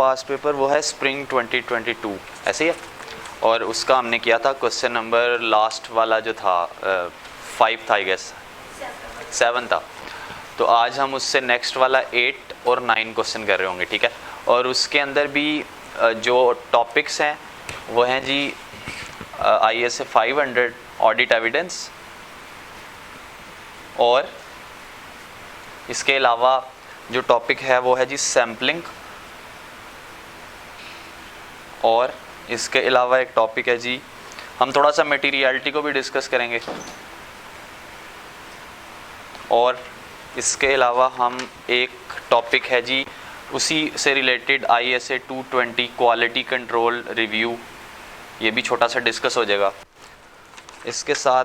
पास paper वो है spring 2022, ऐसे ही है। और उसका हमने किया था क्वेश्चन नंबर लास्ट वाला जो था 5 था, आई गेस 7 था। तो आज हम उससे नेक्स्ट वाला 8 और 9 क्वेश्चन कर रहे होंगे, ठीक है। और उसके अंदर भी जो टॉपिक्स हैं वो हैं जी ISA 500 ऑडिट एविडेंस, और इसके अलावा जो टॉपिक है वो है जी सैम्पलिंग, और इसके अलावा एक टॉपिक है जी, हम थोड़ा सा मटेरियलिटी को भी डिस्कस करेंगे, और इसके अलावा हम एक टॉपिक है जी उसी से related ISA 220 quality control review, ये भी छोटा सा डिस्कस हो जाएगा। इसके साथ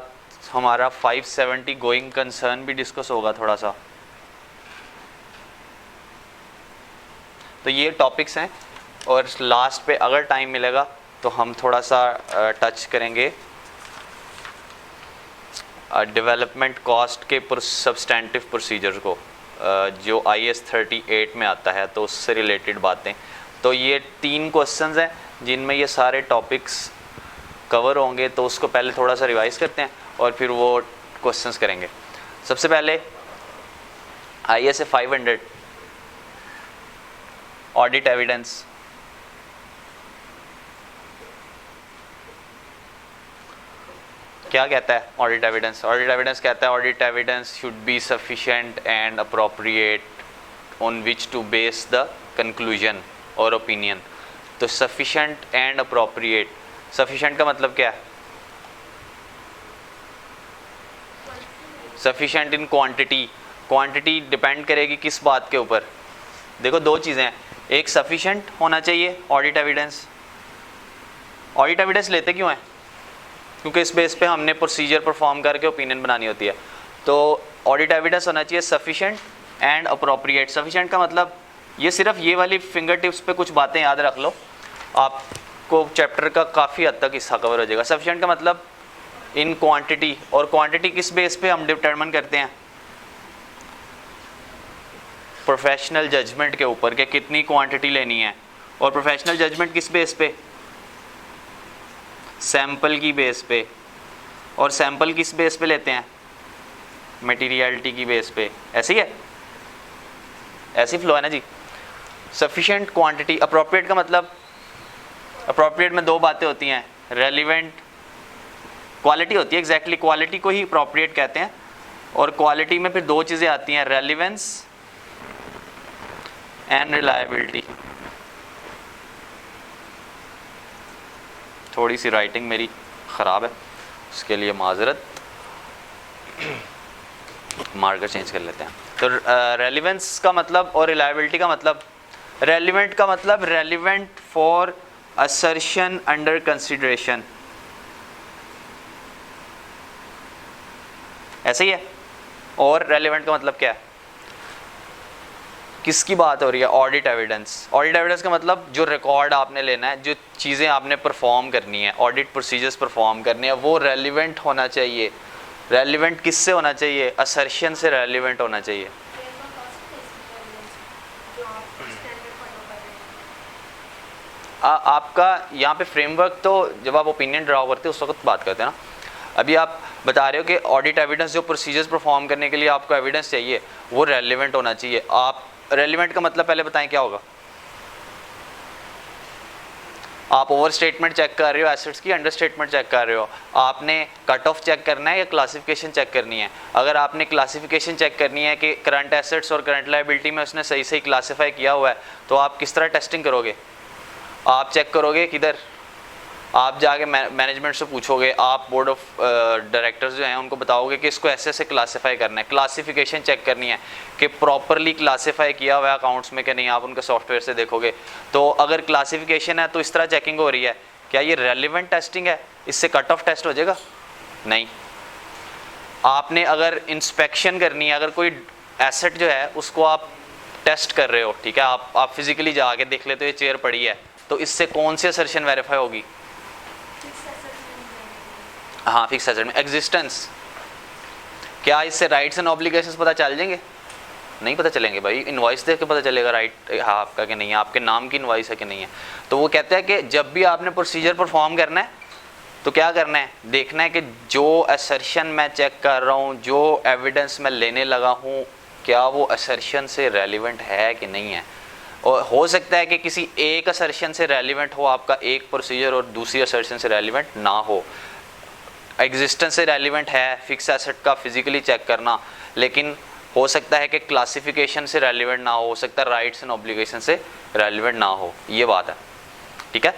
हमारा 570 गोइंग कंसर्न भी डिस्कस होगा थोड़ा सा। तो ये टॉपिक्स हैं, और लास्ट पे अगर टाइम मिलेगा तो हम थोड़ा सा टच करेंगे डेवलपमेंट कॉस्ट के सब्सटेंटिव प्रोसीजर को, जो IS 38 में आता है, तो उससे रिलेटेड बातें। तो ये 3 क्वेश्चंस हैं जिनमें ये सारे टॉपिक्स कवर होंगे, तो उसको पहले थोड़ा सा रिवाइज करते हैं और फिर वो क्वेश्चंस करेंगे। सबसे पहले ISA 500 ऑडिट एविडेंस। क्या कहता है ऑडिट एविडेंस? ऑडिट एविडेंस कहता है audit evidence should be sufficient and appropriate on which to base the conclusion और ओपिनियन। तो सफिशिएंट एंड अप्रोप्रिएट, सफिशिएंट का मतलब क्या है? Sufficient in quantity, quantity depend करेगी किस बात के ऊपर? देखो 2 चीज़ें हैं, एक सफिशिएंट होना चाहिए ऑडिट एविडेंस। ऑडिट एविडेंस लेते क्यों हैं? क्योंकि इस बेस पे हमने प्रोसीजर परफॉर्म करके ओपिनियन बनानी होती है। तो ऑडिट एविडेंस होना चाहिए सफिशिएंट एंड अप्रोप्रिएट। सफिशिएंट का मतलब ये सिर्फ ये वाली फिंगर टिप्स पे कुछ बातें याद रख लो, आपको चैप्टर का काफ़ी हद तक हिस्सा कवर हो जाएगा। सफिशिएंट का मतलब इन क्वांटिटी, और क्वांटिटी किस बेस पे हम डिटरमिन करते हैं? प्रोफेशनल जजमेंट के ऊपर कि कितनी क्वांटिटी लेनी है। और प्रोफेशनल जजमेंट किस बेस पे? सैंपल की बेस पे। और सैंपल किस बेस पे लेते हैं? मटेरियलिटी की बेस पे। ऐसे ही है, ऐसी फ्लो है ना जी। Sufficient quantity. अप्रोप्रिएट का मतलब, अप्रोप्रिएट में 2 बातें होती हैं, रेलिवेंट क्वालिटी होती है, एग्जैक्टली क्वालिटी को ही अप्रोप्रिएट कहते हैं। और क्वालिटी में फिर 2 चीज़ें आती हैं, रेलिवेंस एंड रिलायबिलिटी। थोड़ी सी राइटिंग मेरी ख़राब है, उसके लिए माजरत, मार्कर चेंज कर लेते हैं। तो रेलिवेंस का मतलब और रिलायबिलिटी का मतलब, रेलिवेंट का मतलब relevant for assertion under consideration, ऐसे ही है। और रेलिवेंट का मतलब क्या है? किसकी बात हो रही है? Audit evidence. ऑडिट एविडेंस का मतलब जो रिकॉर्ड आपने लेना है, जो चीज़ें आपने परफॉर्म करनी है, ऑडिट प्रोसीजर्स परफॉर्म करने हैं, वो रेलिवेंट होना चाहिए। रेलिवेंट किससे होना चाहिए? असर्शन से रेलिवेंट होना चाहिए। आपका यहाँ पे फ्रेमवर्क तो जब आप ओपिनियन ड्रा करते हो उस वक्त बात करते हैं ना। अभी आप बता रहे हो कि ऑडिट एविडेंस, जो प्रोसीजर्स परफॉर्म करने के लिए आपको एविडेंस चाहिए, वो रेलिवेंट होना चाहिए। आप रेलिवेंट का मतलब पहले बताएं क्या होगा? आप ओवर स्टेटमेंट चेक कर रहे हो एसेट्स की, अंडर स्टेटमेंट चेक कर रहे हो, आपने कट ऑफ चेक करना है या क्लासिफिकेशन चेक करनी है? अगर आपने क्लासिफिकेशन चेक करनी है कि करंट एसेट्स और करंट लायबिलिटी में उसने सही सही क्लासीफाई किया हुआ है, तो आप किस तरह टेस्टिंग करोगे? आप चेक करोगे किधर? आप जाके मैनेजमेंट से पूछोगे, आप बोर्ड ऑफ डायरेक्टर्स जो हैं उनको बताओगे कि इसको ऐसे ऐसे क्लासीफाई करना है। क्लासिफिकेशन चेक करनी है कि प्रॉपरली क्लासीफाई किया हुआ है अकाउंट्स में कि नहीं, आप उनके सॉफ्टवेयर से देखोगे। तो अगर क्लासिफिकेशन है तो इस तरह चेकिंग हो रही है, क्या ये रेलिवेंट टेस्टिंग है? इससे कट ऑफ टेस्ट हो जाएगा? नहीं। आपने अगर इंस्पेक्शन करनी है, अगर कोई एसेट जो है उसको आप टेस्ट कर रहे हो, ठीक है, आप फिजिकली जाके देख लेते हो ये चेयर पड़ी है, तो इससे कौन सी असर्शन वेरीफाई होगी? हाँ, फिक्स एसेट में एग्जिस्टेंस। क्या इससे राइट्स एंड ऑब्लिगेशंस पता चल जाएंगे? नहीं पता चलेंगे भाई, इनवॉइस देख के पता चलेगा राइट है आपका कि नहीं है, आपके नाम की इनवॉइस है कि नहीं है। तो वो कहते हैं कि जब भी आपने प्रोसीजर परफॉर्म करना है तो क्या करना है, देखना है कि जो असर्शन मैं चेक कर रहा हूँ, जो एविडेंस मैं लेने लगा हूँ, क्या वो असर्शन से रेलिवेंट है कि नहीं है। और हो सकता है कि किसी एक असर्शन से रेलिवेंट हो आपका एक प्रोसीजर और दूसरी असर्शन से रेलिवेंट ना हो। एग्जिस्टेंस से रेलिवेंट है फिक्स एसेट का फिजिकली चेक करना, लेकिन हो सकता है कि क्लासिफिकेशन से रेलिवेंट ना हो सकता है राइट्स एंड ऑब्लिगेशन से रेलिवेंट ना हो, ये बात है, ठीक है।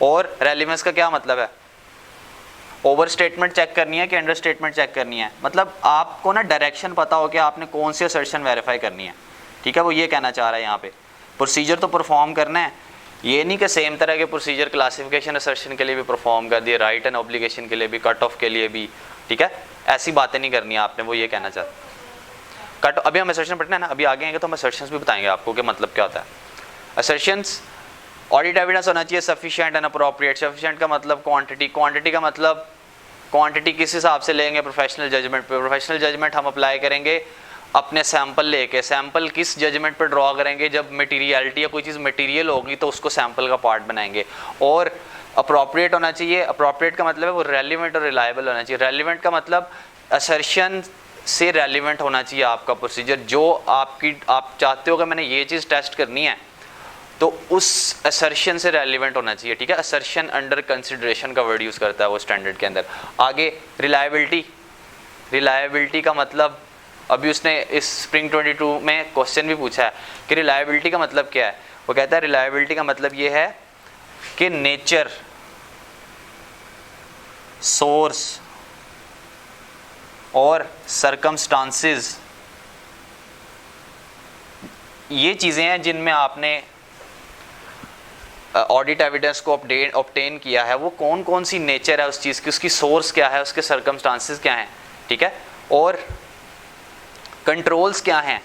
और रेलिवेंस का क्या मतलब है, ओवर स्टेटमेंट चेक करनी है कि अंडर स्टेटमेंट चेक करनी है, मतलब आपको ना डायरेक्शन पता हो कि आपने कौन सी असर्शन वेरीफाई करनी है, ठीक है। वो ये कहना चाह रहा है यहाँ पे, प्रोसीजर तो परफॉर्म करना है, ये नहीं कि सेम तरह के प्रोसीजर क्लासिफिकेशन असर्शन के लिए भी परफॉर्म कर दिए, राइट एंड ऑब्लिगेशन के लिए भी, कट ऑफ के लिए भी, ठीक है। ऐसी बातें नहीं करनी है आपने, वो ये कहना चाहता कट। अभी हम असर्शन पढ़ना है ना, अभी आगे आएंगे तो हम असर्शंस भी बताएंगे आपको कि मतलब क्या होता है। असर्शंस, ऑडिट एविडेंस होना चाहिए सफिशिएंट एंड अप्रोप्रिएट। सफिशिएंट का मतलब क्वांटिटी, क्वांटिटी का मतलब क्वांटिटी किस हिसाब से लेंगे, प्रोफेशनल जजमेंट पे। प्रोफेशनल जजमेंट हम अप्लाई करेंगे अपने सैंपल लेके, सैंपल किस जजमेंट पर ड्रॉ करेंगे, जब मटेरियलिटी या कोई चीज़ मटेरियल होगी तो उसको सैंपल का पार्ट बनाएंगे। और अप्रोप्रिएट होना चाहिए, अप्रोप्रिएट का मतलब है वो रेलिवेंट और रिलायबल होना चाहिए। रेलिवेंट का मतलब असर्शन से रेलिवेंट होना चाहिए आपका प्रोसीजर, जो आप चाहते हो कि मैंने ये चीज़ टेस्ट करनी है तो उस असर्शन से रेलिवेंट होना चाहिए, ठीक है। असर्शन अंडर कंसिडरेशन का वर्ड यूज़ करता है वो स्टैंडर्ड के अंदर। आगे रिलायबिलिटी, रिलायबिलिटी का मतलब अभी उसने इस स्प्रिंग 22 में क्वेश्चन भी पूछा है कि रिलायबिलिटी का मतलब क्या है। वो कहता है रिलायबिलिटी का मतलब ये है कि नेचर, सोर्स और सरकमस्टांसेस, ये चीज़ें हैं जिनमें आपने ऑडिट एविडेंस को ऑब्टेन किया है, वो कौन कौन सी नेचर है उस चीज़ की, उसकी सोर्स क्या है, उसके सरकमस्टांसेस क्या हैं, ठीक है। और कंट्रोल्स क्या हैं।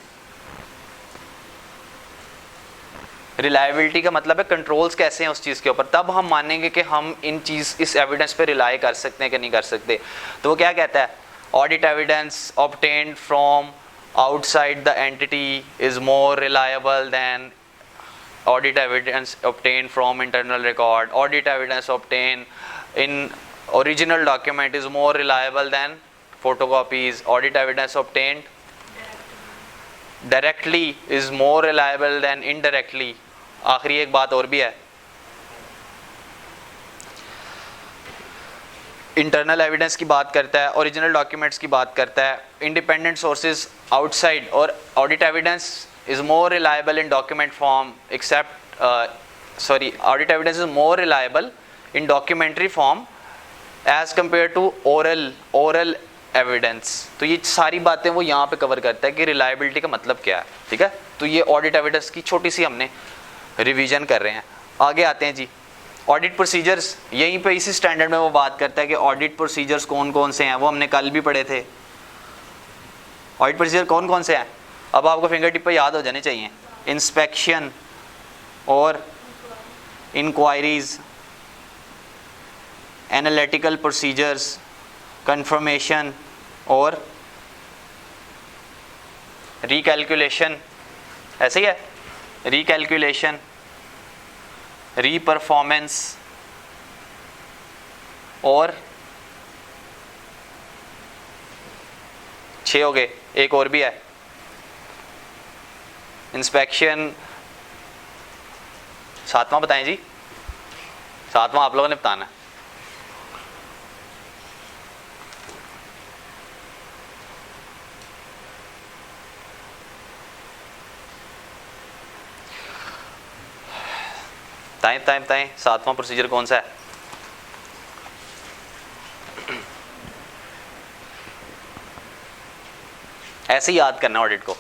रिलायबिलिटी का मतलब है कंट्रोल्स कैसे हैं उस चीज़ के ऊपर, तब हम मानेंगे कि हम इस एविडेंस पे रिलाई कर सकते हैं कि नहीं कर सकते। तो वो क्या कहता है, audit evidence obtained from outside the entity is more reliable then audit evidence obtained from internal record. Audit evidence obtained in original document is more reliable than photocopies. Audit evidence obtained directly is more reliable than indirectly. आखिरी एक बात और भी है, internal evidence की बात करता है, ओरिजिनल डॉक्यूमेंट्स की बात करता है, इंडिपेंडेंट सोर्सेज आउटसाइड, और audit evidence is more reliable in document form audit evidence is more reliable in documentary form as compared to oral evidence. तो ये सारी बातें वो यहाँ पे कवर करता है कि रिलायबिलिटी का मतलब क्या है, ठीक है। तो ये ऑडिट एविडेंस की छोटी सी हमने रिवीजन कर रहे हैं। आगे आते हैं जी, ऑडिट प्रोसीजर्स, यहीं पे इसी स्टैंडर्ड में वो बात करता है कि ऑडिट प्रोसीजर्स कौन कौन से हैं, वो हमने कल भी पढ़े थे। ऑडिट प्रोसीजर कौन कौन से हैं, अब आपको फिंगर टिप पर याद हो जाने चाहिए। इंस्पेक्शन और इंक्वायरीज, एनालिटिकल प्रोसीजर्स, कंफर्मेशन और रिकैलकुलेशन, ऐसे ही है, रिकैलकुलेशन, रीपरफॉर्मेंस और 6 हो गए, एक और भी है इंस्पेक्शन। 7वां बताएं जी, 7वां आप लोगों ने बताना है। बताएं 7वां प्रोसीजर कौन सा है। ऐसे ही याद करना ऑडिट को,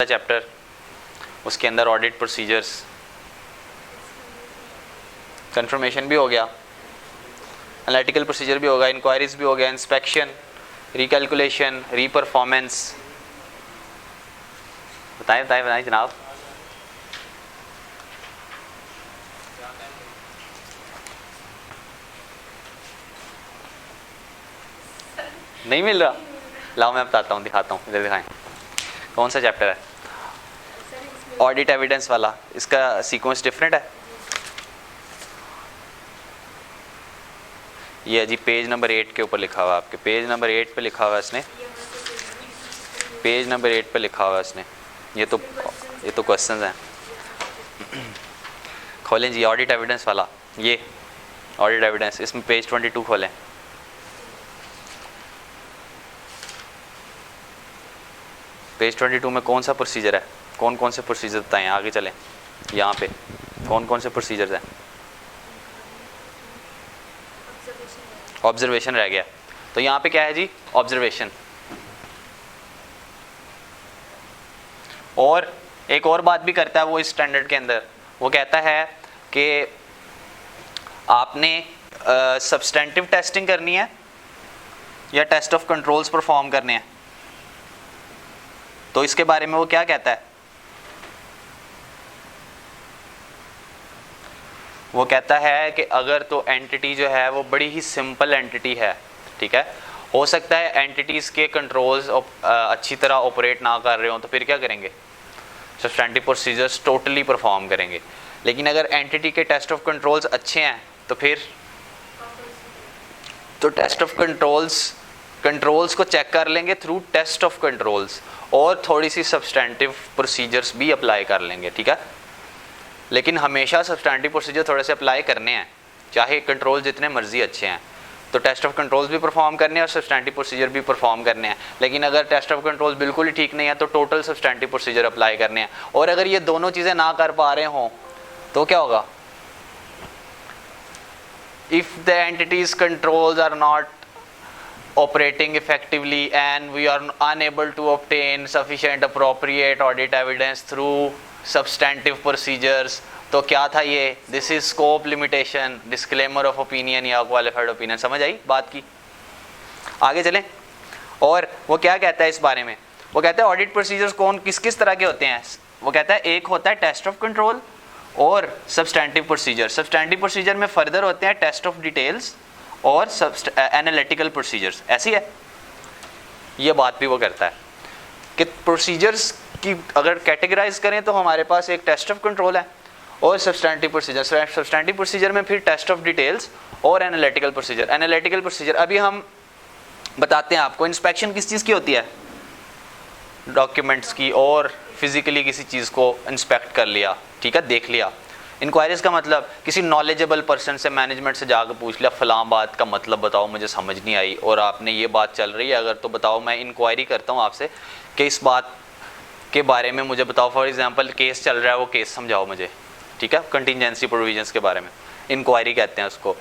चैप्टर उसके अंदर ऑडिट प्रोसीजर्स, कंफर्मेशन भी हो गया, एनालिटिकल प्रोसीजर भी होगा, इंक्वायरीज भी हो गया, इंस्पेक्शन, रिकैलकुलेशन, रीपरफॉर्मेंस। बताएं जनाब। नहीं मिल रहा, लाओ मैं बताता हूँ, दिखाता हूँ, इधर दिखाएं। कौन सा चैप्टर है? ऑडिट एविडेंस वाला। इसका सीक्वेंस डिफरेंट है। ये जी पेज नंबर 8 के ऊपर लिखा हुआ है आपके, पेज नंबर 8 पे लिखा हुआ है इसने, पेज नंबर 8 पे लिखा हुआ है इसने। ये तो क्वेश्चंस हैं। खोलें जी ऑडिट एविडेंस वाला, ये ऑडिट एविडेंस, इसमें पेज 22 खोलें। पेज 22 में कौन सा प्रोसीजर है? कौन कौन से प्रोसीजर बताएं, आगे चलें। यहाँ पे कौन कौन से प्रोसीजर्स हैं? ऑब्जर्वेशन रह गया, तो यहाँ पे क्या है जी? ऑब्जर्वेशन। और एक और बात भी करता है वो इस स्टैंडर्ड के अंदर, वो कहता है कि आपने सब्सटेंटिव टेस्टिंग करनी है या टेस्ट ऑफ कंट्रोल्स परफॉर्म करने हैं। तो इसके बारे में वो क्या कहता है? वो कहता है कि अगर तो एंटिटी जो है वो बड़ी ही सिंपल एंटिटी है, ठीक है, हो सकता है एंटिटीज़ के कंट्रोल्स अच्छी तरह ऑपरेट ना कर रहे हो, तो फिर क्या करेंगे? सब्सटेंटिव प्रोसीजर्स टोटली परफॉर्म करेंगे। लेकिन अगर एंटिटी के टेस्ट ऑफ कंट्रोल्स अच्छे हैं तो फिर तो टेस्ट ऑफ कंट्रोल्स को चेक कर लेंगे थ्रू टेस्ट ऑफ कंट्रोल्स, और थोड़ी सी सब्सटेंटिव प्रोसीजर्स भी अप्लाई कर लेंगे, ठीक है। लेकिन हमेशा सब्सटेंटिव प्रोसीजर थोड़े से अप्लाई करने हैं, चाहे कंट्रोल जितने मर्जी अच्छे हैं। तो टेस्ट ऑफ कंट्रोल्स भी परफॉर्म करने हैं और सब्सटेंटिव प्रोसीजर भी परफॉर्म करने हैं। लेकिन अगर टेस्ट ऑफ कंट्रोल्स बिल्कुल ही ठीक नहीं है तो टोटल सब्सटेंटिव प्रोसीजर अप्लाई करने हैं। और अगर ये दोनों चीज़ें ना कर पा रहे हों तो क्या होगा? If the entities controls are not operating effectively and we are unable to obtain sufficient appropriate audit evidence through substantive procedures, तो क्या था ये? This is scope limitation, disclaimer of opinion या क्वालिफाइड ओपिनियन। समझ आई बात की? आगे चलें। और वो क्या कहता है इस बारे में? वो कहता है ऑडिट प्रोसीजर्स कौन किस किस तरह के होते हैं। वो कहता है एक होता है टेस्ट ऑफ कंट्रोल और सब्सटेंटिव प्रोसीजर। सब्सटेंटिव प्रोसीजर में फर्दर होते हैं टेस्ट ऑफ डिटेल्स और एनालिटिकल प्रोसीजर्स। ऐसी है ये बात भी वो करता है कि प्रोसीजर्स की अगर कैटेगराइज करें तो हमारे पास एक टेस्ट ऑफ कंट्रोल है और सब्सटेंटिव प्रोसीजर। सब्सटेंटिव प्रोसीजर में फिर टेस्ट ऑफ डिटेल्स और एनालिटिकल प्रोसीजर। एनालिटिकल प्रोसीजर अभी हम बताते हैं आपको। इंस्पेक्शन किस चीज़ की होती है? डॉक्यूमेंट्स की, और फिजिकली किसी चीज़ को इंस्पेक्ट कर लिया, ठीक है, देख लिया। इंक्वायरीज का मतलब किसी नॉलेजेबल पर्सन से, मैनेजमेंट से जाकर पूछ लिया फलां बात का मतलब बताओ, मुझे समझ नहीं आई और आपने ये बात चल रही है अगर तो बताओ, मैं इंक्वायरी करता हूँ आपसे कि इस बात के बारे में मुझे बताओ। फॉर एग्जांपल केस चल रहा है, वो केस समझाओ मुझे, ठीक है, कंटिजेंसी प्रोविजंस के बारे में इंक्वायरी कहते हैं उसको।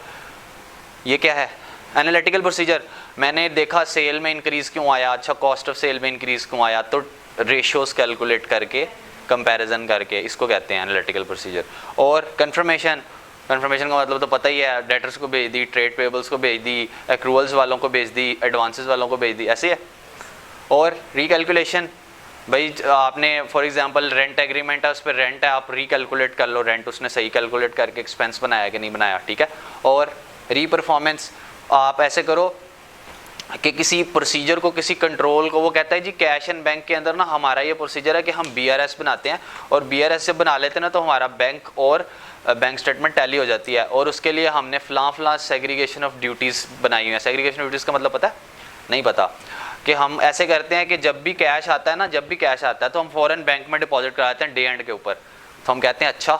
ये क्या है? Analytical procedure. मैंने देखा सेल में इंक्रीज़ क्यों आया, अच्छा कॉस्ट ऑफ सेल में इंक्रीज़ क्यों आया, तो रेशियोज़ कैलकुलेट करके कंपैरिजन करके, इसको कहते हैं एनालिटिकल प्रोसीजर। और कंफर्मेशन का मतलब तो पता ही है, डेटर्स को भेज दी, ट्रेड पेबल्स को भेज दी, एक्रूअल्स वालों को भेज दी, एडवांसेस वालों को भेज दी, ऐसे है। और रिकैलकुलेशन, भाई आपने फॉर एग्जांपल रेंट एग्रीमेंट है, उस पर रेंट है, आप रिकैलकुलेट कर लो रेंट उसने सही कैलकुलेट करके एक्सपेंस बनाया कि नहीं बनाया, ठीक है। और रीपरफॉर्मेंस, आप ऐसे करो कि किसी प्रोसीजर को, किसी कंट्रोल को, वो कहता है जी कैश एंड बैंक के अंदर ना हमारा ये प्रोसीजर है कि हम BRS बनाते हैं, और BRS से बना लेते हैं ना तो हमारा बैंक और बैंक स्टेटमेंट टैली हो जाती है, और उसके लिए हमने फलां सेग्रीगेशन ऑफ ड्यूटीज़ बनाई हुई है। सेग्रीगेशन ड्यूटीज़ का मतलब पता है? नहीं पता। कि हम ऐसे करते हैं कि जब भी कैश आता है ना, जब भी कैश आता है तो हम फ़ौरन बैंक में डिपॉजिट कराते हैं डे एंड के ऊपर। तो हम कहते हैं अच्छा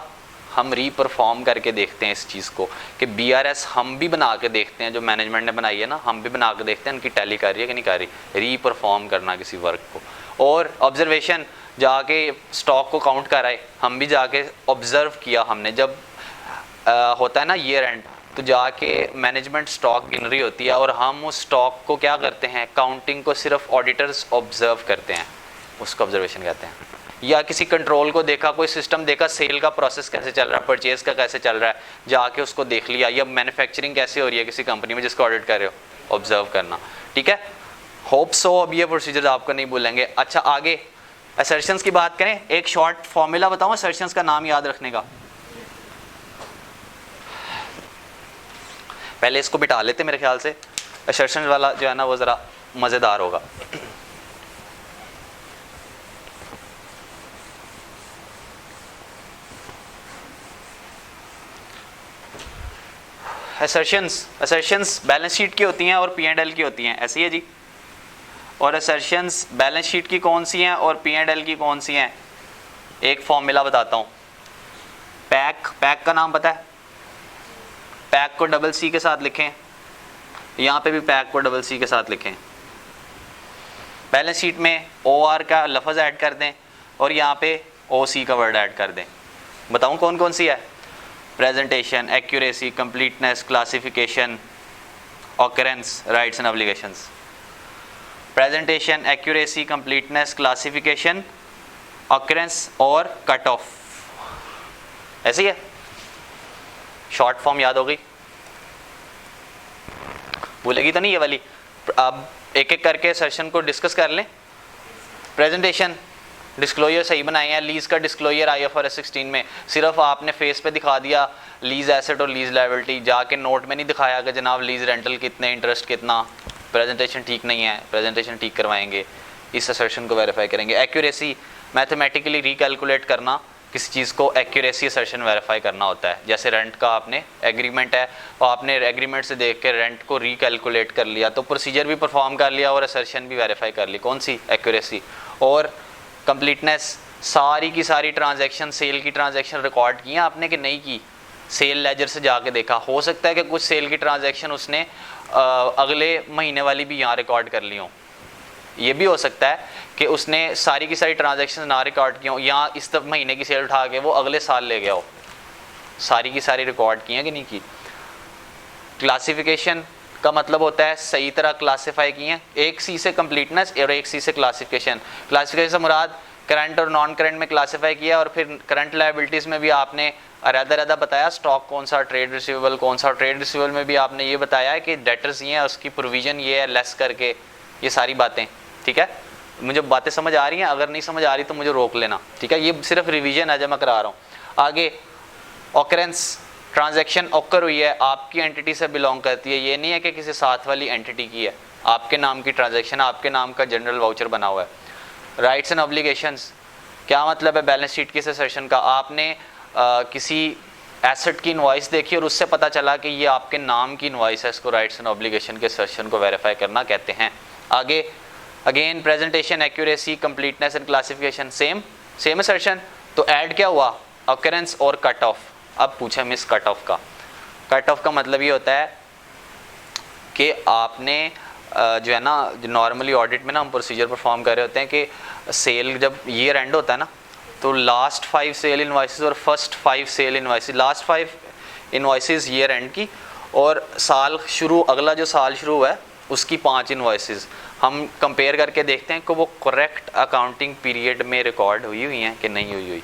हम रीपरफॉर्म करके देखते हैं इस चीज़ को कि BRS हम भी बना के देखते हैं, जो मैनेजमेंट ने बनाई है ना, हम भी बना के देखते हैं उनकी टैली कर रही है कि नहीं कर रही, रीपरफॉर्म करना किसी वर्क को। और ऑब्जर्वेशन, जाके स्टॉक को काउंट कराए, हम भी जाके ऑब्जर्व किया हमने। जब होता है ना ईयर एंड, तो जाके मैनेजमेंट स्टॉक गिन रही होती है और हम उस स्टॉक को क्या करते हैं, काउंटिंग को सिर्फ ऑडिटर्स ऑब्जर्व करते हैं, उसको ऑब्जर्वेशन कहते हैं। या किसी कंट्रोल को देखा, कोई सिस्टम देखा, सेल का प्रोसेस कैसे चल रहा है, परचेज का कैसे चल रहा है, जाके उसको देख लिया। या मैन्युफैक्चरिंग कैसे हो रही है किसी कंपनी में जिसको ऑडिट कर रहे हो, ऑब्जर्व करना, ठीक है। होप सो अब ये प्रोसीजर्स आपको नहीं भूलेंगे। अच्छा आगे असर्शंस की बात करें, एक शॉर्ट फॉर्मूला बताऊँ असर्शंस का नाम याद रखने का। पहले इसको बिठा लेते मेरे ख्याल से, असर्शन वाला जो है ना वो ज़रा मज़ेदार होगा। असर्शंस बैलेंस शीट की होती हैं और P&L की होती हैं, ऐसी है जी। और असर्शंस बैलेंस शीट की कौन सी हैं और P&L की कौन सी हैं, एक फॉर्मूला बताता हूँ। पैक का नाम पता है, पैक को डबल सी के साथ लिखें, यहाँ पे भी पैक को डबल सी के साथ लिखें। बैलेंस शीट में OR का लफ्ज़ ऐड कर दें और यहाँ पे OC का वर्ड ऐड कर दें। बताऊँ कौन कौन सी है? Presentation, accuracy, completeness, classification, occurrence, rights and obligations. Presentation, accuracy, completeness, classification, occurrence और कट ऑफ, ऐसी है। शॉर्ट फॉर्म याद हो गई, भूलेगी तो नहीं ये वाली। अब एक एक करके सेशन को डिस्कस कर लें। प्रेजेंटेशन, डिस्क्लोजर सही बनाए हैं। लीज का डिस्क्लोजर IFRS 16 में सिर्फ आपने फेस पे दिखा दिया लीज एसेट और लीज लायबिलिटी, जाके नोट में नहीं दिखाया कि जनाब लीज रेंटल कितने, इंटरेस्ट कितना। प्रेजेंटेशन ठीक नहीं है, प्रेजेंटेशन ठीक करवाएंगे, इस असर्शन को वेरीफाई करेंगे। एक्यूरेसी, मैथमेटिकली रिकैलकुलेट करना, किसी चीज़ को एक्यूरेसी असर्शन वेरीफाई करना होता है। जैसे रेंट का आपने एग्रीमेंट है और आपने एग्रीमेंट से देख के रेंट को रिकैलकुलेट कर लिया, तो प्रोसीजर भी परफॉर्म कर लिया और असर्शन भी वेरीफाई कर ली, कौन सी? एक्यूरेसी। और कंप्लीटनेस, सारी की सारी ट्रांजैक्शन, सेल की ट्रांजैक्शन रिकॉर्ड की आपने कि नहीं की, सेल लेजर से जाके देखा। हो सकता है कि कुछ सेल की ट्रांजैक्शन उसने अगले महीने वाली भी यहाँ रिकॉर्ड कर ली हो। ये भी हो सकता है कि उसने सारी की सारी ट्रांजैक्शन ना रिकॉर्ड की हो, यहाँ इस महीने की सेल उठा के वो अगले साल ले गया हो। सारी की सारी रिकॉर्ड की है कि नहीं की। क्लासिफिकेशन का मतलब होता है सही तरह क्लासिफाई की हैं। एक सी से कंप्लीटनेस और एक सी से क्लासिफिकेशन। क्लासिफिकेशन से मुराद करंट और नॉन करंट में क्लासिफाई किया, और फिर करंट लायबिलिटीज़ में भी आपने अलग-अलग बताया स्टॉक कौन सा, ट्रेड रिसीवेबल कौन सा। ट्रेड रिसीवेबल में भी आपने ये बताया है कि डेटर्स ये है, उसकी प्रोविजन ये है लेस करके, ये सारी बातें। ठीक है, मुझे बातें समझ आ रही हैं? अगर नहीं समझ आ रही तो मुझे रोक लेना, ठीक है। ये सिर्फ रिवीजन है जो मैं करा रहा हूँ। आगे ऑकरेंस, ट्रांजैक्शन ऑकर हुई है, आपकी एंटिटी से बिलोंग करती है, ये नहीं है कि किसी साथ वाली एंटिटी की है, आपके नाम की ट्रांजैक्शन, आपके नाम का जनरल वाउचर बना हुआ है। राइट्स एंड ऑब्लिगेशंस, क्या मतलब है बैलेंस शीट की सेशन का? आपने किसी एसेट की इनवॉइस देखी और उससे पता चला कि ये आपके नाम की इनवॉइस है, इसको राइट्स एंड ऑब्लिगेशन के सेशन को वेरीफाई करना कहते हैं। आगे again presentation, accuracy, completeness and classification, same assertion. तो ऐड क्या हुआ? ऑकरेंस और कट ऑफ। अब पूछे मिस कट ऑफ का। कट ऑफ का मतलब ये होता है कि आपने जो है ना, नॉर्मली ऑडिट में ना हम प्रोसीजर परफॉर्म कर रहे होते हैं कि सेल जब ईयर एंड होता है ना, तो लास्ट 5 सेल इनवॉइसेस और first 5 sale invoices, last 5 invoices year end की, और साल शुरू, अगला जो साल शुरू हुआ है उसकी 5 इनवॉइसेस हम कंपेयर करके देखते हैं कि वो करेक्ट अकाउंटिंग पीरियड में रिकॉर्ड हुई हैं कि नहीं हुई,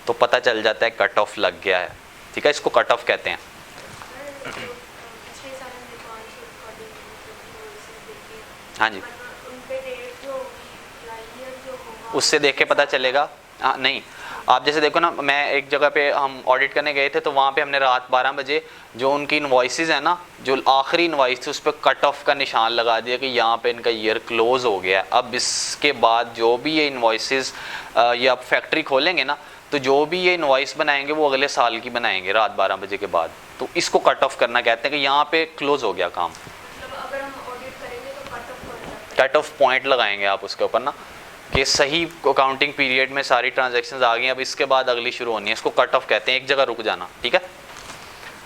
तो पता चल जाता है कट ऑफ लग गया है। ठीक है, इसको कट ऑफ कहते हैं। हाँ जी, उससे देख के पता चलेगा। हाँ नहीं, आप जैसे देखो ना, मैं एक जगह पे हम ऑडिट करने गए थे, तो वहाँ पे हमने रात 12 बजे जो उनकी इनवॉइसेस है ना, जो आखिरी इनवॉइस थी, उस पर कट ऑफ का निशान लगा दिया कि यहाँ पे इनका ईयर क्लोज हो गया है। अब इसके बाद जो भी ये इनवॉइसेस, ये आप फैक्ट्री खोलेंगे ना, तो जो भी ये इनवॉइस बनाएंगे वो अगले साल की बनाएंगे रात 12 बजे के बाद। तो इसको कट ऑफ करना कहते हैं कि यहाँ पे क्लोज हो गया काम। अगर हम ऑडिट करेंगे तो कट ऑफ पॉइंट लगाएंगे आप उसके ऊपर ना, कि सही अकाउंटिंग पीरियड में सारी ट्रांजैक्शंस आ गई, अब इसके बाद अगली शुरू होनी है, इसको कट ऑफ कहते हैं। एक जगह रुक जाना। ठीक है,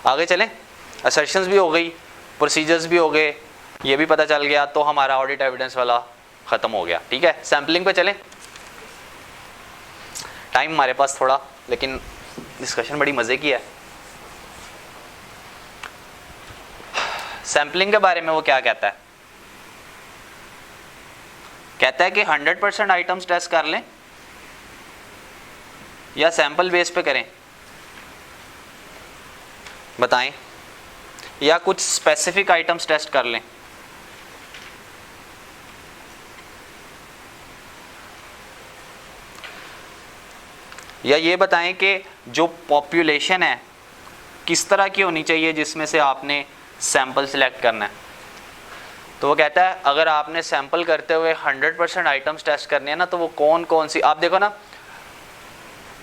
आगे चलें। असर्शंस भी हो गई, प्रोसीजर्स भी हो गए, ये भी पता चल गया, तो हमारा ऑडिट एविडेंस वाला ख़त्म हो गया। ठीक है, सैम्पलिंग पे चलें। टाइम हमारे पास थोड़ा, लेकिन डिस्कशन बड़ी मज़े की है। सैम्पलिंग के बारे में वो क्या कहता है? कहता है कि 100% आइटम्स टेस्ट कर लें या सैंपल बेस पे करें, बताएं, या कुछ स्पेसिफिक आइटम्स टेस्ट कर लें। या ये बताएं कि जो पॉपुलेशन है किस तरह की होनी चाहिए जिसमें से आपने सैंपल सिलेक्ट करना है। तो वो कहता है अगर आपने सैंपल करते हुए 100% आइटम्स टेस्ट करने हैं ना, तो वो कौन कौन सी, आप देखो ना,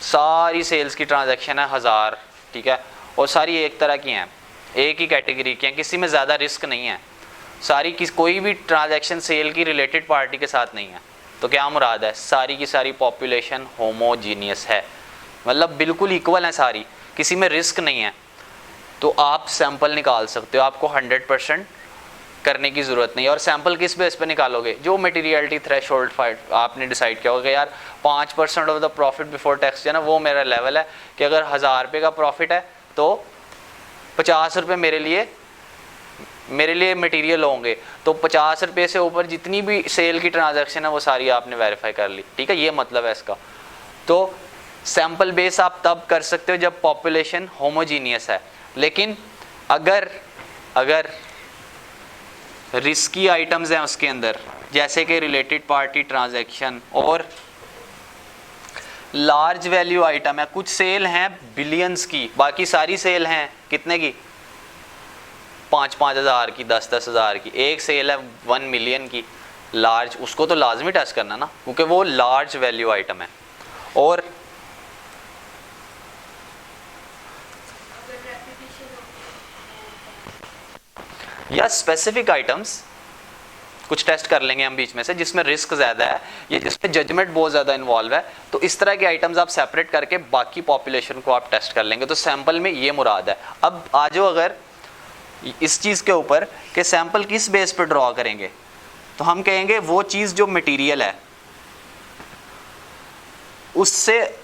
सारी सेल्स की ट्रांजैक्शन है 1000, ठीक है, और सारी एक तरह की हैं, एक ही कैटेगरी की हैं, किसी में ज़्यादा रिस्क नहीं है, सारी कोई भी ट्रांजैक्शन सेल की रिलेटेड पार्टी के साथ नहीं है। तो क्या मुराद है, सारी की सारी पॉपुलेशन होमोजीनियस है, मतलब बिल्कुल इक्वल है सारी, किसी में रिस्क नहीं है। तो आप सैंपल निकाल सकते हो, आपको 100% करने की ज़रूरत नहीं है। और सैंपल किस बेस पे निकालोगे, जो मटेरियलिटी थ्रेशोल्ड फाइट आपने डिसाइड किया होगा यार 5% of the profit before tax जो है ना, वो मेरा लेवल है कि अगर 1000 रुपये का प्रॉफिट है तो 50 रुपये मेरे लिए मटेरियल होंगे, तो 50 रुपये से ऊपर जितनी भी सेल की ट्रांजैक्शन है वो सारी आपने वेरीफाई कर ली, ठीक है, ये मतलब है इसका। तो सैंपल बेस आप तब कर सकते हो जब पॉपुलेशन होमोजीनियस है। लेकिन अगर रिस्की आइटम्स हैं उसके अंदर, जैसे कि रिलेटेड पार्टी ट्रांजैक्शन और लार्ज वैल्यू आइटम है, कुछ सेल हैं बिलियंस की, बाकी सारी सेल हैं कितने की, 5-5 हज़ार की, 10-10 हज़ार की, एक सेल है 1 मिलियन की लार्ज, उसको तो लाजमी टेस्ट करना ना, क्योंकि वो लार्ज वैल्यू आइटम है। और या स्पेसिफिक आइटम्स कुछ टेस्ट कर लेंगे हम बीच में से जिसमें रिस्क ज़्यादा है या जिसमें जजमेंट बहुत ज़्यादा इन्वॉल्व है, तो इस तरह के आइटम्स आप सेपरेट करके बाकी पॉपुलेशन को आप टेस्ट कर लेंगे। तो सैंपल में ये मुराद है। अब आ जाओ अगर इस चीज़ के ऊपर कि सैंपल किस बेस पर ड्रॉ करेंगे, तो हम कहेंगे वो चीज़ जो मटीरियल है उससे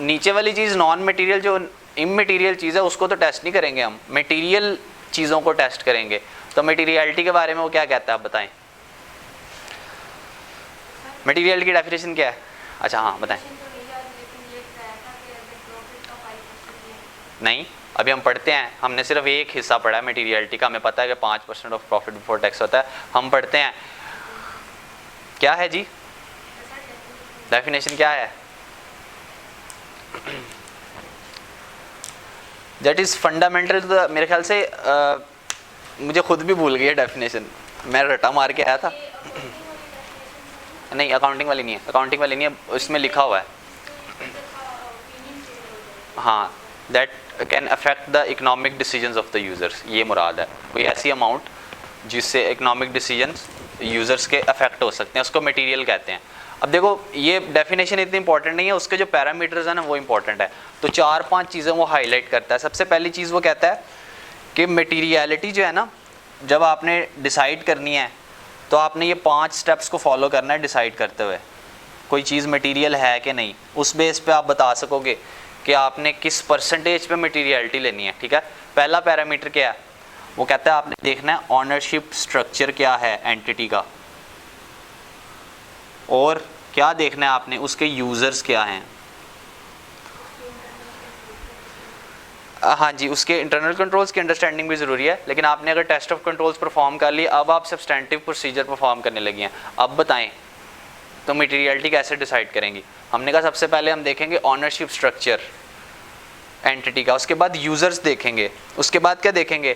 नीचे वाली चीज़ नॉन मटीरियल जो इममटीरियल चीज़ है उसको तो टेस्ट नहीं करेंगे, हम मटीरियल चीज़ों को टेस्ट करेंगे। तो मटीरियलिटी के बारे में वो क्या कहता है आप बताएं, मटीरियल की डेफिनेशन क्या है? अच्छा हाँ बताएं। नहीं, अभी हम पढ़ते हैं, हमने सिर्फ एक हिस्सा पढ़ा है मटीरियलिटी का, हमें पता है कि 5% ऑफ प्रॉफिट बिफोर टैक्स होता है। हम पढ़ते हैं क्या है जी, डेफिनेशन क्या है? That is fundamental. मेरे ख्याल से मुझे खुद भी भूल गई है डेफिनेशन, मैं रटा मार के आया था। नहीं अकाउंटिंग वाली नहीं है, अकाउंटिंग वाली नहीं है, उसमें लिखा हुआ है हाँ, that can affect the economic decisions of the users, ये मुराद है कोई ऐसी अमाउंट जिससे इकोनॉमिक डिसीजंस यूजर्स के अफेक्ट हो सकते हैं, उसको मटेरियल कहते हैं। अब देखो ये डेफिनेशन इतनी इंपॉर्टेंट नहीं है, उसके जो पैरामीटर्स हैं ना वो इंपॉर्टेंट है। तो 4-5 चीज़ें वो हाईलाइट करता है। सबसे पहली चीज़ वो कहता है कि मटीरियलिटी जो है ना, जब आपने डिसाइड करनी है तो आपने ये 5 स्टेप्स को फॉलो करना है डिसाइड करते हुए कोई चीज़ मटीरियल है कि नहीं। उस बेस पे आप बता सकोगे कि आपने किस परसेंटेज पे मटीरियलिटी लेनी है, ठीक है। पहला पैरामीटर क्या है, वो कहता है आपने देखना है ऑनरशिप स्ट्रक्चर क्या है एंटिटी का, और क्या देखना है आपने उसके यूज़र्स क्या हैं। हाँ जी, उसके इंटरनल कंट्रोल्स की अंडरस्टैंडिंग भी ज़रूरी है, लेकिन आपने अगर टेस्ट ऑफ कंट्रोल्स परफॉर्म कर ली, अब आप सब्सटेंटिव प्रोसीजर परफॉर्म करने लगी हैं। अब बताएं तो मटीरियलिटी कैसे डिसाइड करेंगी। हमने कहा सबसे पहले हम देखेंगे ऑनरशिप स्ट्रक्चर एंटिटी का, उसके बाद यूज़र्स देखेंगे, उसके बाद क्या देखेंगे,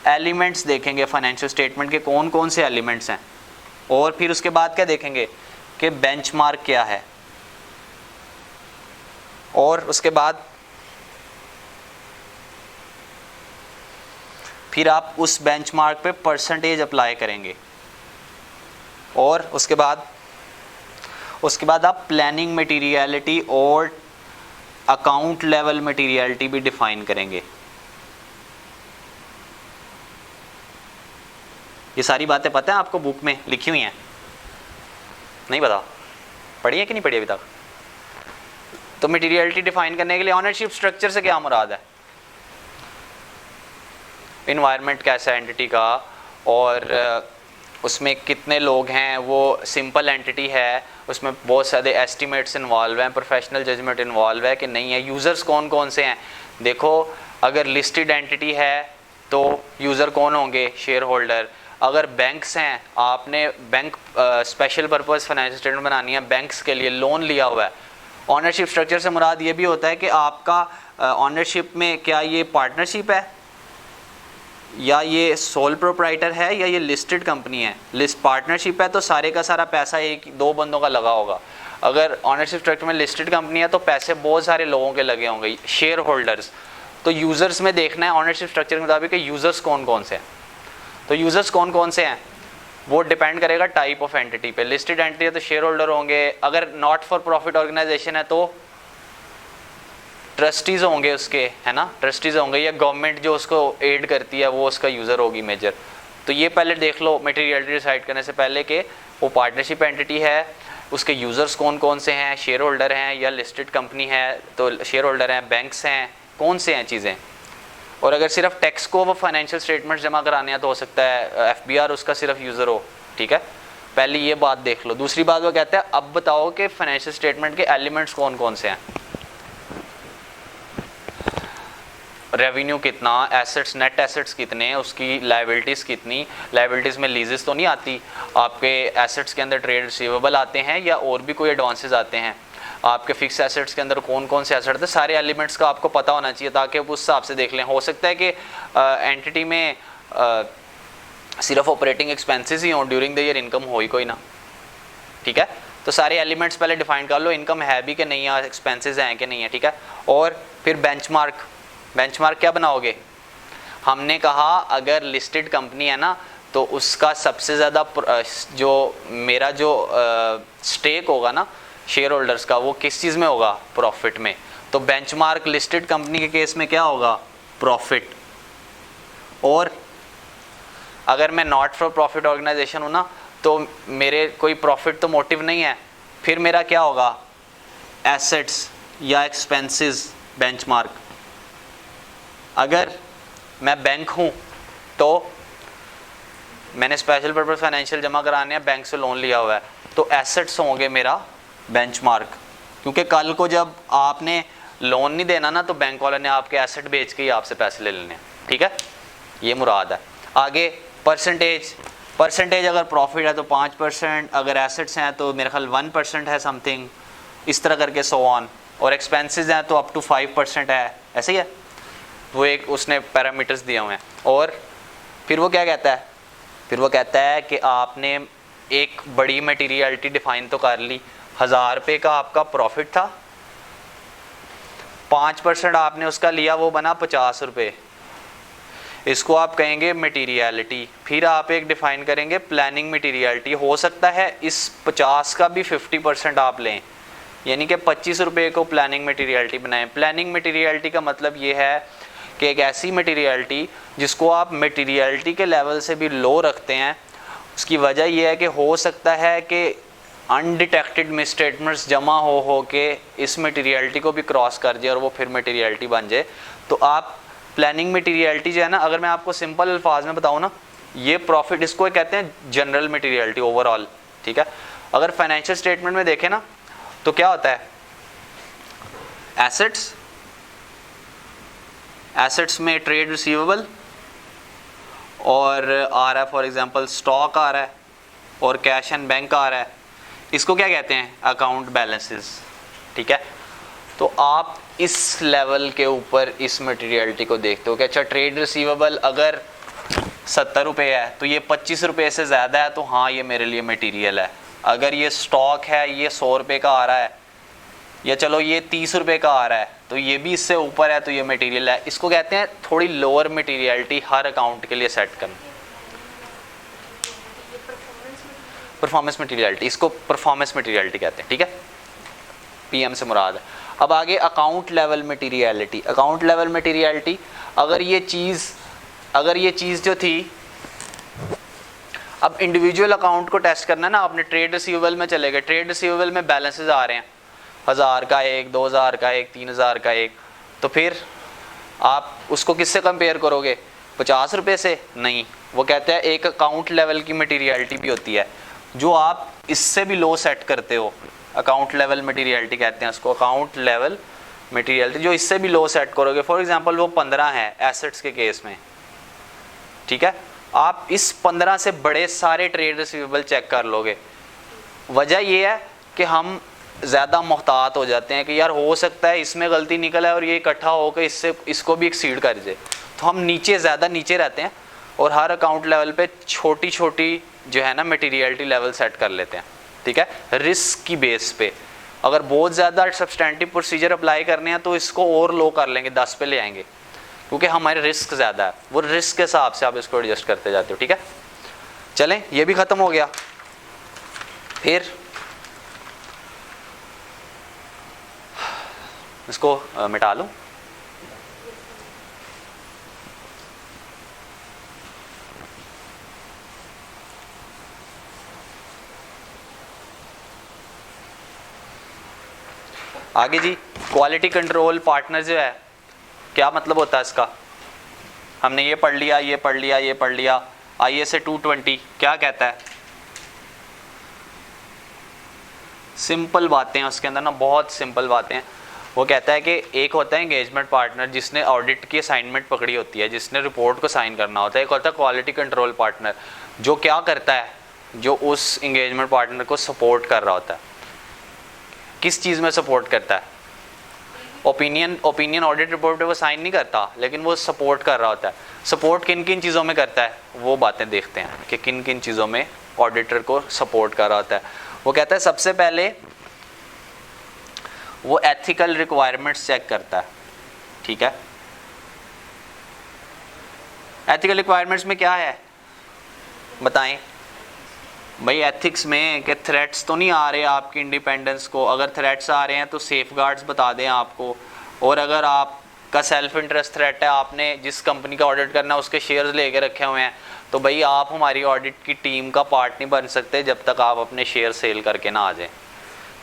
एलिमेंट्स देखेंगे फाइनेंशियल स्टेटमेंट के कौन कौन से एलिमेंट्स हैं, और फिर उसके बाद क्या देखेंगे कि बेंचमार्क क्या है, और उसके बाद फिर आप उस बेंचमार्क पे परसेंटेज अप्लाई करेंगे, और उसके बाद आप प्लानिंग मटीरियलिटी और अकाउंट लेवल मटीरियलिटी भी डिफाइन करेंगे। ये सारी बातें पता है आपको, बुक में लिखी हुई हैं? नहीं पता, पढ़ी है कि नहीं पढ़ी अभी तक? तो मटीरियलिटी डिफाइन करने के लिए ऑनरशिप स्ट्रक्चर से क्या मुराद है, इन्वायरमेंट कैसा है एंटिटी का, और उसमें कितने लोग हैं, वो सिंपल एंटिटी है, उसमें बहुत सारे एस्टिमेट्स इन्वॉल्व हैं, प्रोफेशनल जजमेंट इन्वॉल्व है कि नहीं है, यूज़र्स कौन कौन से हैं। देखो अगर लिस्टेड एंटिटी है तो यूज़र कौन होंगे, शेयर होल्डर। अगर बैंक्स हैं, आपने bank special purpose financial statement बनानी है, बैंक्स के लिए लोन लिया हुआ है। ऑनरशिप स्ट्रक्चर से मुराद ये भी होता है कि आपका ऑनरशिप में क्या ये पार्टनरशिप है, या ये सोल प्रोप्राइटर है, या ये लिस्टेड कंपनी है। लिस्ट पार्टनरशिप है तो सारे का सारा पैसा एक दो बंदों का लगा होगा। अगर ऑनरशिप स्ट्रक्चर में लिस्टेड कंपनी है तो पैसे बहुत सारे लोगों के लगे होंगे, शेयर होल्डर्स। तो यूज़र्स में देखना है ऑनरशिप स्ट्रक्चर के मुताबिक कि यूज़र्स कौन कौन से हैं। तो यूज़र्स कौन कौन से हैं वो डिपेंड करेगा टाइप ऑफ एंटिटी पे। लिस्टेड एंटिटी है तो शेयर होल्डर होंगे, अगर नॉट फॉर प्रॉफिट ऑर्गेनाइजेशन है तो ट्रस्टीज़ होंगे उसके, है ना, ट्रस्टीज़ होंगे, या गवर्नमेंट जो उसको एड करती है वो उसका यूज़र होगी मेजर। तो ये पहले देख लो मटेरियलिटी डिसाइड करने से पहले कि वो पार्टनरशिप एंटिटी है, उसके यूज़र्स कौन कौन से हैं, शेयर होल्डर हैं या लिस्टेड कंपनी है तो शेयर होल्डर हैं, बैंक्स हैं, कौन से हैं चीज़ें। और अगर सिर्फ टैक्स को वो फाइनेंशियल स्टेटमेंट्स जमा कराने हैं तो हो सकता है एफबीआर उसका सिर्फ यूज़र हो, ठीक है। पहले ये बात देख लो। दूसरी बात वो कहता है अब बताओ कि फाइनेंशियल स्टेटमेंट के एलिमेंट्स कौन कौन से हैं। रेवेन्यू कितना, एसेट्स, नेट एसेट्स कितने, उसकी लायबिलिटीज़ कितनी, लायबिलिटीज़ में लीजेस तो नहीं आती, आपके एसेट्स के अंदर ट्रेड रिसीवेबल आते हैं या और भी कोई एडवांसेस आते हैं, आपके फिक्स एसेट्स के अंदर कौन कौन से एसेट्स हैं, सारे एलिमेंट्स का आपको पता होना चाहिए ताकि आप उस हिसाब से देख लें। हो सकता है कि एंटिटी में सिर्फ ऑपरेटिंग एक्सपेंसेस ही हों, ड्यूरिंग द ईयर इनकम हो ही कोई ना, ठीक है। तो सारे एलिमेंट्स पहले डिफाइन कर लो, इनकम है भी कि नहीं है, एक्सपेंसेस हैं कि नहीं है, ठीक है। और फिर बेंचमार्क, बेंचमार्क क्या बनाओगे, हमने कहा अगर लिस्टेड कंपनी है ना तो उसका सबसे ज़्यादा जो मेरा जो स्टेक होगा ना शेयर होल्डर्स का वो किस चीज़ में होगा, प्रॉफिट में। तो बेंचमार्क लिस्टेड कंपनी के केस में क्या होगा, प्रॉफिट। और अगर मैं नॉट फॉर प्रॉफिट ऑर्गेनाइजेशन हूँ ना तो मेरे कोई प्रॉफिट तो मोटिव नहीं है, फिर मेरा क्या होगा, एसेट्स या एक्सपेंसेस बेंचमार्क। अगर मैं बैंक हूँ तो मैंने स्पेशल पर्पस फाइनेंशियल जमा कराने हैं, बैंक से लोन लिया हुआ है, तो एसेट्स होंगे मेरा बेंचमार्क, क्योंकि कल को जब आपने लोन नहीं देना ना तो बैंक वाले ने आपके एसेट बेच के ही आपसे पैसे ले लेने, ठीक है, ये मुराद है। आगे परसेंटेज, परसेंटेज अगर प्रॉफिट है तो 5%, अगर एसेट्स हैं तो मेरे ख्याल 1% है समथिंग, इस तरह करके सो ऑन। और एक्सपेंसेस हैं तो अप टू 5% है, ऐसे ही है, वो एक उसने पैरामीटर्स दिए हुए हैं। और फिर वो क्या कहता है, फिर वो कहता है कि आपने एक बड़ी मटेरियलिटी डिफाइन तो कर ली, 1000 रुपये का आपका प्रॉफिट था, 5% आपने उसका लिया, वो बना 50 रुपये, इसको आप कहेंगे मटेरियलिटी। फिर आप एक डिफाइन करेंगे प्लानिंग मटेरियलिटी। हो सकता है इस 50 का भी 50% आप लें, यानी कि 25 रुपये को प्लानिंग मटेरियलिटी बनाएं। प्लानिंग मटेरियलिटी का मतलब ये है कि एक ऐसी मटेरियलिटी जिसको आप मटेरियलिटी के लेवल से भी लो रखते हैं। उसकी वजह यह है कि हो सकता है कि अनडिटेक्टेड मिसस्टेटमेंट्स जमा हो के इस मटेरियलिटी को भी क्रॉस कर जाए और वो फिर मटेरियलिटी बन जाए। तो आप प्लानिंग मटेरियलिटी जो है ना, अगर मैं आपको सिंपल अल्फाज में बताऊँ ना, ये प्रॉफिट, इसको कहते हैं जनरल मटेरियलिटी ओवरऑल, ठीक है। अगर फाइनेंशियल स्टेटमेंट में देखें ना तो क्या होता है, एसेट्स, एसेट्स में ट्रेड रिसीवेबल और आ रहा है फॉर एग्जांपल स्टॉक आ रहा है और कैश एंड बैंक आ रहा है, इसको क्या कहते हैं, अकाउंट बैलेंसेस, ठीक है। तो आप इस लेवल के ऊपर इस मटेरियलिटी को देखते हो कि अच्छा ट्रेड रिसीवेबल अगर 70 रुपये है तो ये 25 रुपये से ज़्यादा है तो हाँ ये मेरे लिए मटेरियल है। अगर ये स्टॉक है ये 100 रुपये का आ रहा है, या चलो ये 30 रुपये का आ रहा है तो ये भी इससे ऊपर है तो ये मटेरियल है। इसको कहते हैं थोड़ी लोअर मटेरियलिटी हर अकाउंट के लिए सेट करना, परफॉर्मेंस मटेरियलिटी, इसको परफॉर्मेंस मटेरियलिटी कहते हैं, ठीक है, पीएम से मुराद है। अब आगे account level materiality. Account level materiality, अगर ये चीज़ जो थी, अब इंडिविजुअल अकाउंट को टेस्ट करना है ना, आपने ट्रेड रिसीवेबल में चले गए, ट्रेड रिसीवेबल में बैलेंसेस आ रहे हैं 1000 का एक, 2000 का एक, 3000 का एक, तो फिर आप उसको किससे कंपेयर करोगे, 50 रुपये से? नहीं, वो कहते हैं एक अकाउंट लेवल की मटेरियलिटी भी होती है जो आप इससे भी लो सेट करते हो, अकाउंट लेवल मटेरियलिटी कहते हैं उसको, अकाउंट लेवल मटेरियलिटी जो इससे भी लो सेट करोगे। फॉर एग्जांपल वो 15 है एसेट्स के केस में, ठीक है, आप इस 15 से बड़े सारे ट्रेड रिसीवेबल चेक कर लोगे। वजह ये है कि हम ज़्यादा मोहतात हो जाते हैं कि यार हो सकता है इसमें गलती निकल आए और ये इकट्ठा होकर इसको भी एक्सीड कर जाए, तो हम ज़्यादा नीचे रहते हैं और हर अकाउंट लेवल पे छोटी छोटी जो है ना मटेरियलिटी लेवल सेट कर लेते हैं, ठीक है, रिस्क की बेस पे। अगर बहुत ज़्यादा सब्सटेंटिव प्रोसीजर अप्लाई करने हैं तो इसको और लो कर लेंगे, 10 पे ले आएंगे। क्योंकि हमारे रिस्क ज़्यादा है, वो रिस्क के हिसाब से आप इसको एडजस्ट करते जाते हो। ठीक है, चलें, ये भी ख़त्म हो गया। फिर इसको मिटा लूँ। आगे जी, क्वालिटी कंट्रोल पार्टनर जो है, क्या मतलब होता है इसका? हमने ये पढ़ लिया, ये पढ़ लिया, ये पढ़ लिया। ISA 220 क्या कहता है? सिंपल बातें हैं उसके अंदर ना, बहुत सिंपल बातें हैं। वो कहता है कि एक होता है एंगेजमेंट पार्टनर जिसने ऑडिट की असाइनमेंट पकड़ी होती है, जिसने रिपोर्ट को साइन करना होता है। एक होता है क्वालिटी कंट्रोल पार्टनर जो क्या करता है, जो उस एंगेजमेंट पार्टनर को सपोर्ट कर रहा होता है। किस चीज़ में सपोर्ट करता है? ओपिनियन ऑडिट रिपोर्ट पे वो साइन नहीं करता, लेकिन वो सपोर्ट कर रहा होता है। सपोर्ट किन किन चीज़ों में करता है, वो बातें देखते हैं कि किन किन चीज़ों में ऑडिटर को सपोर्ट कर रहा होता है। वो कहता है सबसे पहले वो एथिकल रिक्वायरमेंट्स चेक करता है। ठीक है, एथिकल रिक्वायरमेंट्स में क्या है बताएं भाई? एथिक्स में कि थ्रेट्स तो नहीं आ रहे आपकी इंडिपेंडेंस को, अगर थ्रेट्स आ रहे हैं तो सेफगार्ड्स बता दें आपको। और अगर आपका सेल्फ इंटरेस्ट थ्रेट है, आपने जिस कंपनी का ऑडिट करना है उसके शेयर्स लेके रखे हुए हैं, तो भाई आप हमारी ऑडिट की टीम का पार्ट नहीं बन सकते जब तक आप अपने शेयर सेल करके ना आ जाएं।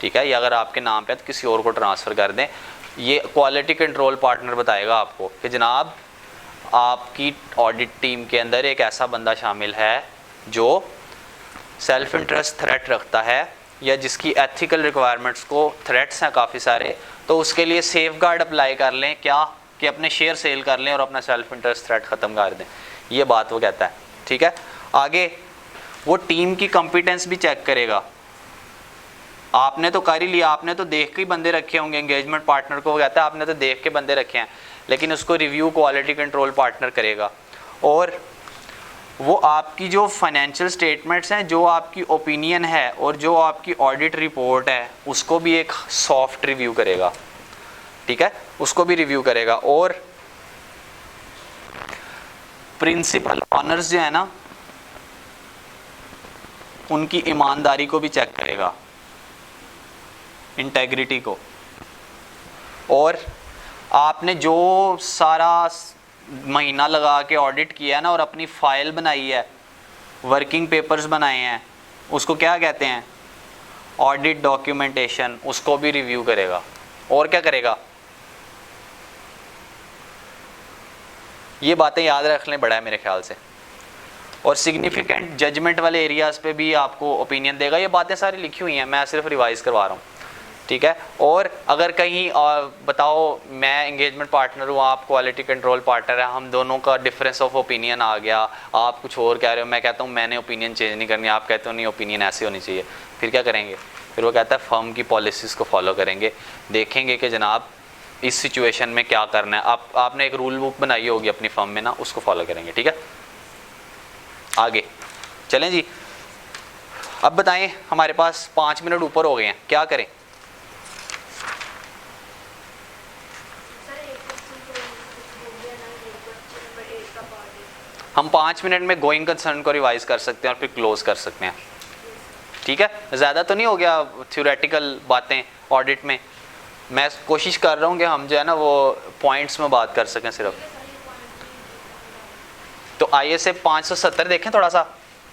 ठीक है, या अगर आपके नाम पे है तो किसी और को ट्रांसफ़र कर दें। ये क्वालिटी कंट्रोल पार्टनर बताएगा आपको कि जनाब आपकी ऑडिट टीम के अंदर एक ऐसा बंदा शामिल है जो सेल्फ इंटरेस्ट थ्रेट रखता है या जिसकी एथिकल रिक्वायरमेंट्स को थ्रेट्स हैं काफ़ी सारे, तो उसके लिए सेफ गार्ड अप्लाई कर लें। क्या कि अपने शेयर सेल कर लें और अपना सेल्फ इंटरेस्ट थ्रेट ख़त्म कर दें। ये बात वो कहता है। ठीक है, आगे वो टीम की कॉम्पिटेंस भी चेक करेगा। आपने तो कर ही लिया, आपने तो देख के ही बंदे रखे होंगे। एंगेजमेंट पार्टनर को कहता है आपने तो देख के बंदे रखे हैं, लेकिन उसको रिव्यू क्वालिटी कंट्रोल पार्टनर करेगा। और वो आपकी जो फाइनेंशियल स्टेटमेंट्स हैं, जो आपकी ओपिनियन है और जो आपकी ऑडिट रिपोर्ट है, उसको भी एक सॉफ्ट रिव्यू करेगा। ठीक है, उसको भी रिव्यू करेगा। और प्रिंसिपल ऑनर्स जो है ना, उनकी ईमानदारी को भी चेक करेगा, इंटेग्रिटी को। और आपने जो सारा महीना लगा के ऑडिट किया है ना और अपनी फाइल बनाई है, वर्किंग पेपर्स बनाए हैं, उसको क्या कहते हैं? Audit documentation. उसको भी रिव्यू करेगा। और क्या करेगा? ये बातें याद रख लें, बड़ा है मेरे ख्याल से। और सिग्निफिकेंट जजमेंट वाले एरियाज़ पे भी आपको ओपिनियन देगा। ये बातें सारी लिखी हुई हैं, मैं सिर्फ रिवाइज करवा रहा हूँ। ठीक है, और अगर कहीं बताओ मैं एंगेजमेंट पार्टनर हूँ, आप क्वालिटी कंट्रोल पार्टनर है, हम दोनों का डिफरेंस ऑफ ओपिनियन आ गया, आप कुछ और कह रहे हो, मैं कहता हूँ मैंने ओपिनियन चेंज नहीं करनी, आप कहते हो नहीं ओपिनियन ऐसी होनी चाहिए, फिर क्या करेंगे? फिर वो कहता है फर्म की पॉलिसीज़ को फॉलो करेंगे, देखेंगे कि जनाब इस सिचुएशन में क्या करना है। आपने एक रूल बुक बनाई होगी अपनी फर्म में ना, उसको फॉलो करेंगे। ठीक है, आगे चलें जी। अब बताएं, हमारे पास 5 मिनट ऊपर हो गए हैं, क्या करें? हम 5 मिनट में गोइंग कंसर्न को रिवाइज कर सकते हैं और फिर क्लोज कर सकते हैं। ठीक है, ज़्यादा तो नहीं हो गया थ्योरेटिकल बातें ऑडिट में। मैं कोशिश कर रहा हूँ कि हम जो है ना वो पॉइंट्स में बात कर सकें सिर्फ। तो ISA 570 देखें थोड़ा सा,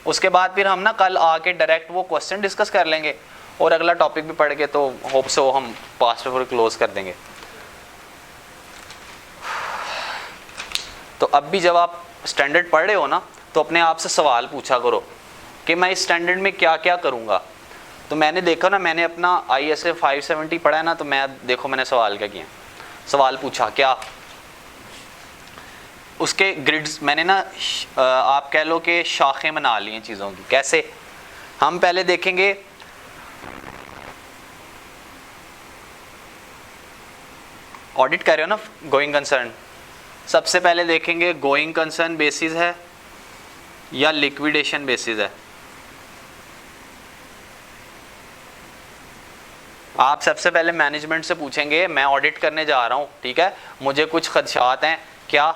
उसके बाद फिर हम ना कल आके डायरेक्ट वो क्वेश्चन डिस्कस कर लेंगे और अगला टॉपिक भी पढ़ के तो होप सो हम पास्ट पेपर क्लोज कर देंगे। तो अब भी जब आप स्टैंडर्ड पढ़ रहे हो ना, तो अपने आप से सवाल पूछा करो कि मैं इस स्टैंडर्ड में क्या क्या करूँगा। तो मैंने देखा ना, मैंने अपना ISA 570 पढ़ा है ना, तो मैं देखो मैंने सवाल क्या किया, सवाल पूछा क्या, उसके ग्रिड्स मैंने ना आप कह लो कि शाखें बना ली हैं चीज़ों की। कैसे? हम पहले देखेंगे ऑडिट कर रहे हो ना गोइंग कंसर्न, सबसे पहले देखेंगे गोइंग कंसर्न बेसिस है या लिक्विडेशन बेसिस है। आप सबसे पहले मैनेजमेंट से पूछेंगे मैं ऑडिट करने जा रहा हूँ, ठीक है, मुझे कुछ खदशात हैं क्या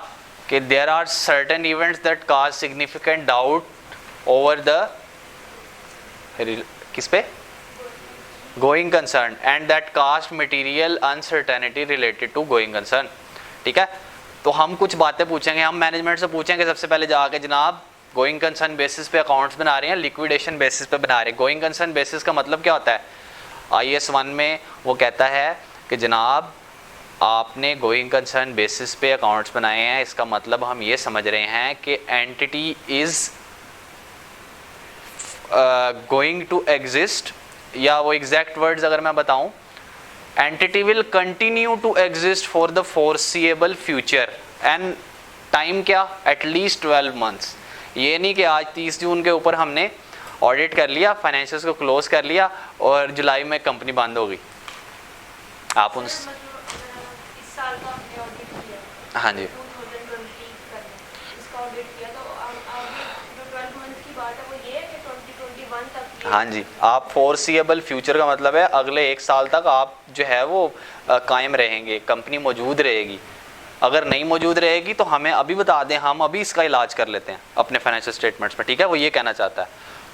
कि there are certain events that cause significant doubt over the किस पे going concern and that cast material uncertainty related to going concern. ठीक है, तो हम कुछ बातें पूछेंगे, हम मैनेजमेंट से पूछेंगे सबसे पहले जाके, जनाब गोइंग कंसर्न बेसिस पे अकाउंट्स बना रहे हैं, लिक्विडेशन बेसिस पे बना रहे हैं। गोइंग कंसर्न बेसिस का मतलब क्या होता है? IAS 1 में वो कहता है कि जनाब आपने गोइंग कंसर्न बेसिस पे अकाउंट्स बनाए हैं, इसका मतलब हम ये समझ रहे हैं कि entity is going to exist, या वो एग्जैक्ट वर्ड्स अगर मैं बताऊं, entity will continue to exist for the foreseeable future and time क्या, एटलीस्ट 12 मंथ्स। ये नहीं कि आज 30 जून के ऊपर हमने ऑडिट कर लिया, फाइनेंशियल्स को क्लोज कर लिया और जुलाई में कंपनी बंद हो गई। आप उन इस साल का हमने ऑडिट किया, हाँ जी 2020 का इसका ऑडिट किया, तो आगे जो 12 मंथ की बात है वो ये है कि 2021 तक ये हाँ जी, आप फोरसीएबल फ्यूचर का मतलब है अगले 1 साल तक आप जो है वो कायम रहेंगे, कंपनी मौजूद रहेगी। अगर नहीं मौजूद रहेगी तो हमें अभी बता दें, हम अभी इसका इलाज कर लेते हैं अपने फाइनेंशियल स्टेटमेंट्स में। ठीक है, वो ये कहना चाहता है।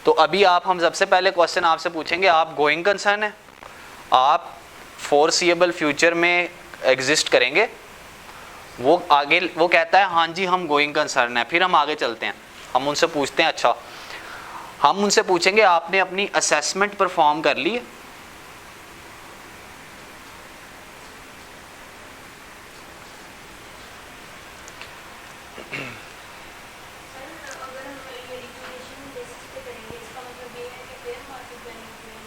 तो अभी आप, हम सबसे पहले क्वेश्चन आपसे पूछेंगे, आप गोइंग कंसर्न है, आप फोरसीएबल फ्यूचर में एग्जिस्ट करेंगे? वो आगे वो कहता है हाँ जी हम गोइंग कंसर्न है। फिर हम आगे चलते हैं, हम उनसे पूछते हैं, अच्छा हम उनसे पूछेंगे आपने अपनी असेसमेंट परफॉर्म कर ली है? अगर हम ये लिक्विडेशन बेसिस पे करेंगे, इसका मतलब ये है कि फेयर मार्केट वैल्यू पे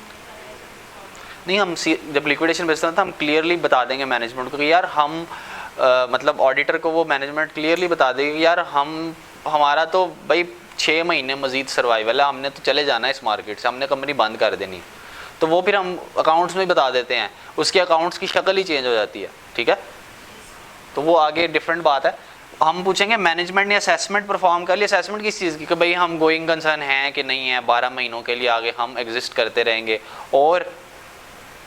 नहीं, हम जब लिक्विडेशन बेचते हैं तो हम क्लियरली बता देंगे मैनेजमेंट को कि यार हम मतलब ऑडिटर को वो मैनेजमेंट क्लियरली बता देगी यार हमारा तो भाई 6 महीने मजीद सर्वाइवल है, हमने तो चले जाना है इस मार्केट से, हमने कंपनी बंद कर देनी। तो वो फिर हम अकाउंट्स में ही बता देते हैं, उसके अकाउंट्स की शक्ल ही चेंज हो जाती है। ठीक है, तो वो आगे डिफरेंट बात है। हम पूछेंगे मैनेजमेंट ने असेसमेंट परफॉर्म कर लिया। असेसमेंट किस चीज़ की, कि भाई हम गोइंग कंसर्न हैं कि नहीं है, 12 महीनों के लिए आगे हम एग्जिस्ट करते रहेंगे, और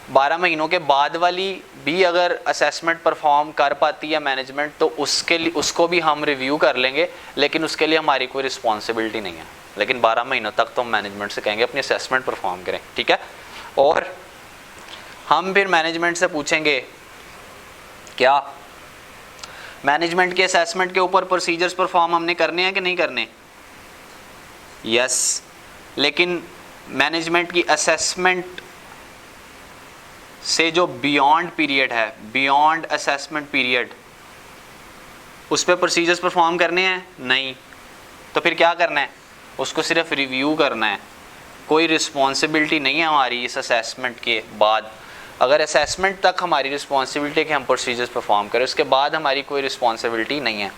12 महीनों के बाद वाली भी अगर असेसमेंट परफॉर्म कर पाती है मैनेजमेंट तो उसके लिए उसको भी हम रिव्यू कर लेंगे, लेकिन उसके लिए हमारी कोई रिस्पॉन्सिबिलिटी नहीं है। लेकिन 12 महीनों तक तो हम मैनेजमेंट से कहेंगे अपनी असेसमेंट परफॉर्म करें। ठीक है, और हम फिर मैनेजमेंट से पूछेंगे क्या मैनेजमेंट के असेसमेंट के ऊपर प्रोसीजर्स परफॉर्म हमने करने हैं कि नहीं करने? यस, लेकिन मैनेजमेंट की असेसमेंट से जो बियॉन्ड पीरियड है, बियॉन्ड असेसमेंट पीरियड, उस पर प्रोसीजर्स परफॉर्म करने हैं? नहीं। तो फिर क्या करना है? उसको सिर्फ रिव्यू करना है, कोई रिस्पॉन्सिबिलिटी नहीं है हमारी इस असेसमेंट के बाद। अगर असेसमेंट तक हमारी रिस्पॉन्सिबिलिटी है कि हम प्रोसीजर्स परफॉर्म करें, उसके बाद हमारी कोई रिस्पॉन्सिबिलिटी नहीं है।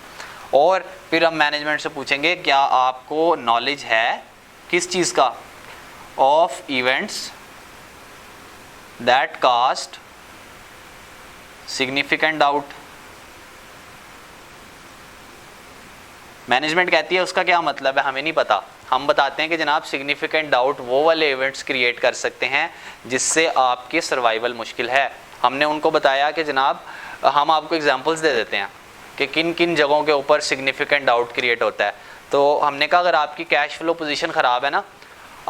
और फिर हम मैनेजमेंट से पूछेंगे क्या आपको नॉलेज है किस चीज़ का? Of events that cast significant doubt. Management कहती है उसका क्या मतलब है हमें नहीं पता, हम बताते हैं कि जनाब सिग्निफिकेंट डाउट वो वाले इवेंट्स क्रिएट कर सकते हैं जिससे आपकी सर्वाइवल मुश्किल है। हमने उनको बताया कि जनाब हम आपको एग्जांपल्स दे देते हैं कि किन किन जगहों के ऊपर सिग्निफिकेंट डाउट क्रिएट होता है। तो हमने कहा अगर आपकी कैश फ्लो पोजीशन ख़राब है ना,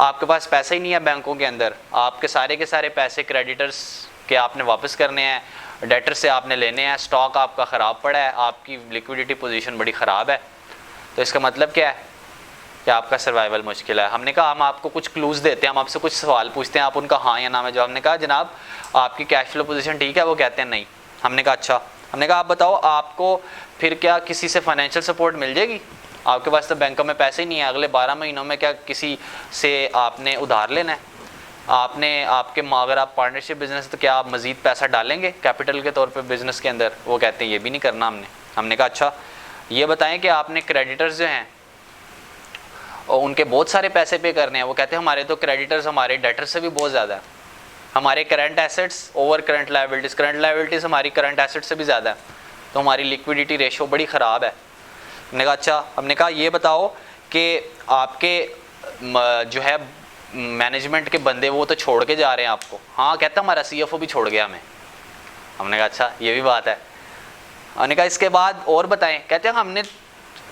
आपके पास पैसा ही नहीं है बैंकों के अंदर, आपके सारे पैसे क्रेडिटर्स के आपने वापस करने हैं, डेटर से आपने लेने हैं, स्टॉक आपका ख़राब पड़ा है, आपकी लिक्विडिटी पोजीशन बड़ी ख़राब है, तो इसका मतलब क्या है कि आपका सर्वाइवल मुश्किल है। हमने कहा हम आपको कुछ क्लूज़ देते हैं, हम आपसे कुछ सवाल पूछते हैं, आप उनका हाँ या ना में जवाब। हमने कहा जनाब आपकी कैश फ्लो पोजीशन ठीक है? वो कहते हैं नहीं। हमने कहा अच्छा। हमने कहा आप बताओ आपको फिर क्या किसी से फाइनेंशियल सपोर्ट मिल जाएगी? आपके पास तो बैंकों में पैसे ही नहीं है, अगले 12 महीनों में क्या किसी से आपने उधार लेना है? आपने आपके अगर आप पार्टनरशिप बिजनेस तो क्या आप मज़ीद पैसा डालेंगे कैपिटल के तौर पे बिजनेस के अंदर? वो कहते हैं ये भी नहीं करना हमने। हमने कहा अच्छा ये बताएं कि आपने क्रेडिटर्स जो हैं और उनके बहुत सारे पैसे पे करने हैं? वो कहते हैं हमारे तो क्रेडिटर्स हमारे डेटर से भी बहुत ज़्यादा है, हमारे current assets over current liabilities हमारी करंट एसेट्स से भी ज़्यादा है, तो हमारी लिक्विडिटी रेशो बड़ी ख़राब है। हमने कहा अच्छा। हमने कहा ये बताओ कि आपके जो है मैनेजमेंट के बंदे वो तो छोड़ के जा रहे हैं आपको? हाँ कहता हमारा CFO भी छोड़ गया हमें। हमने कहा अच्छा ये भी बात है। हमने कहा इसके बाद और बताएं, कहते हैं हमने,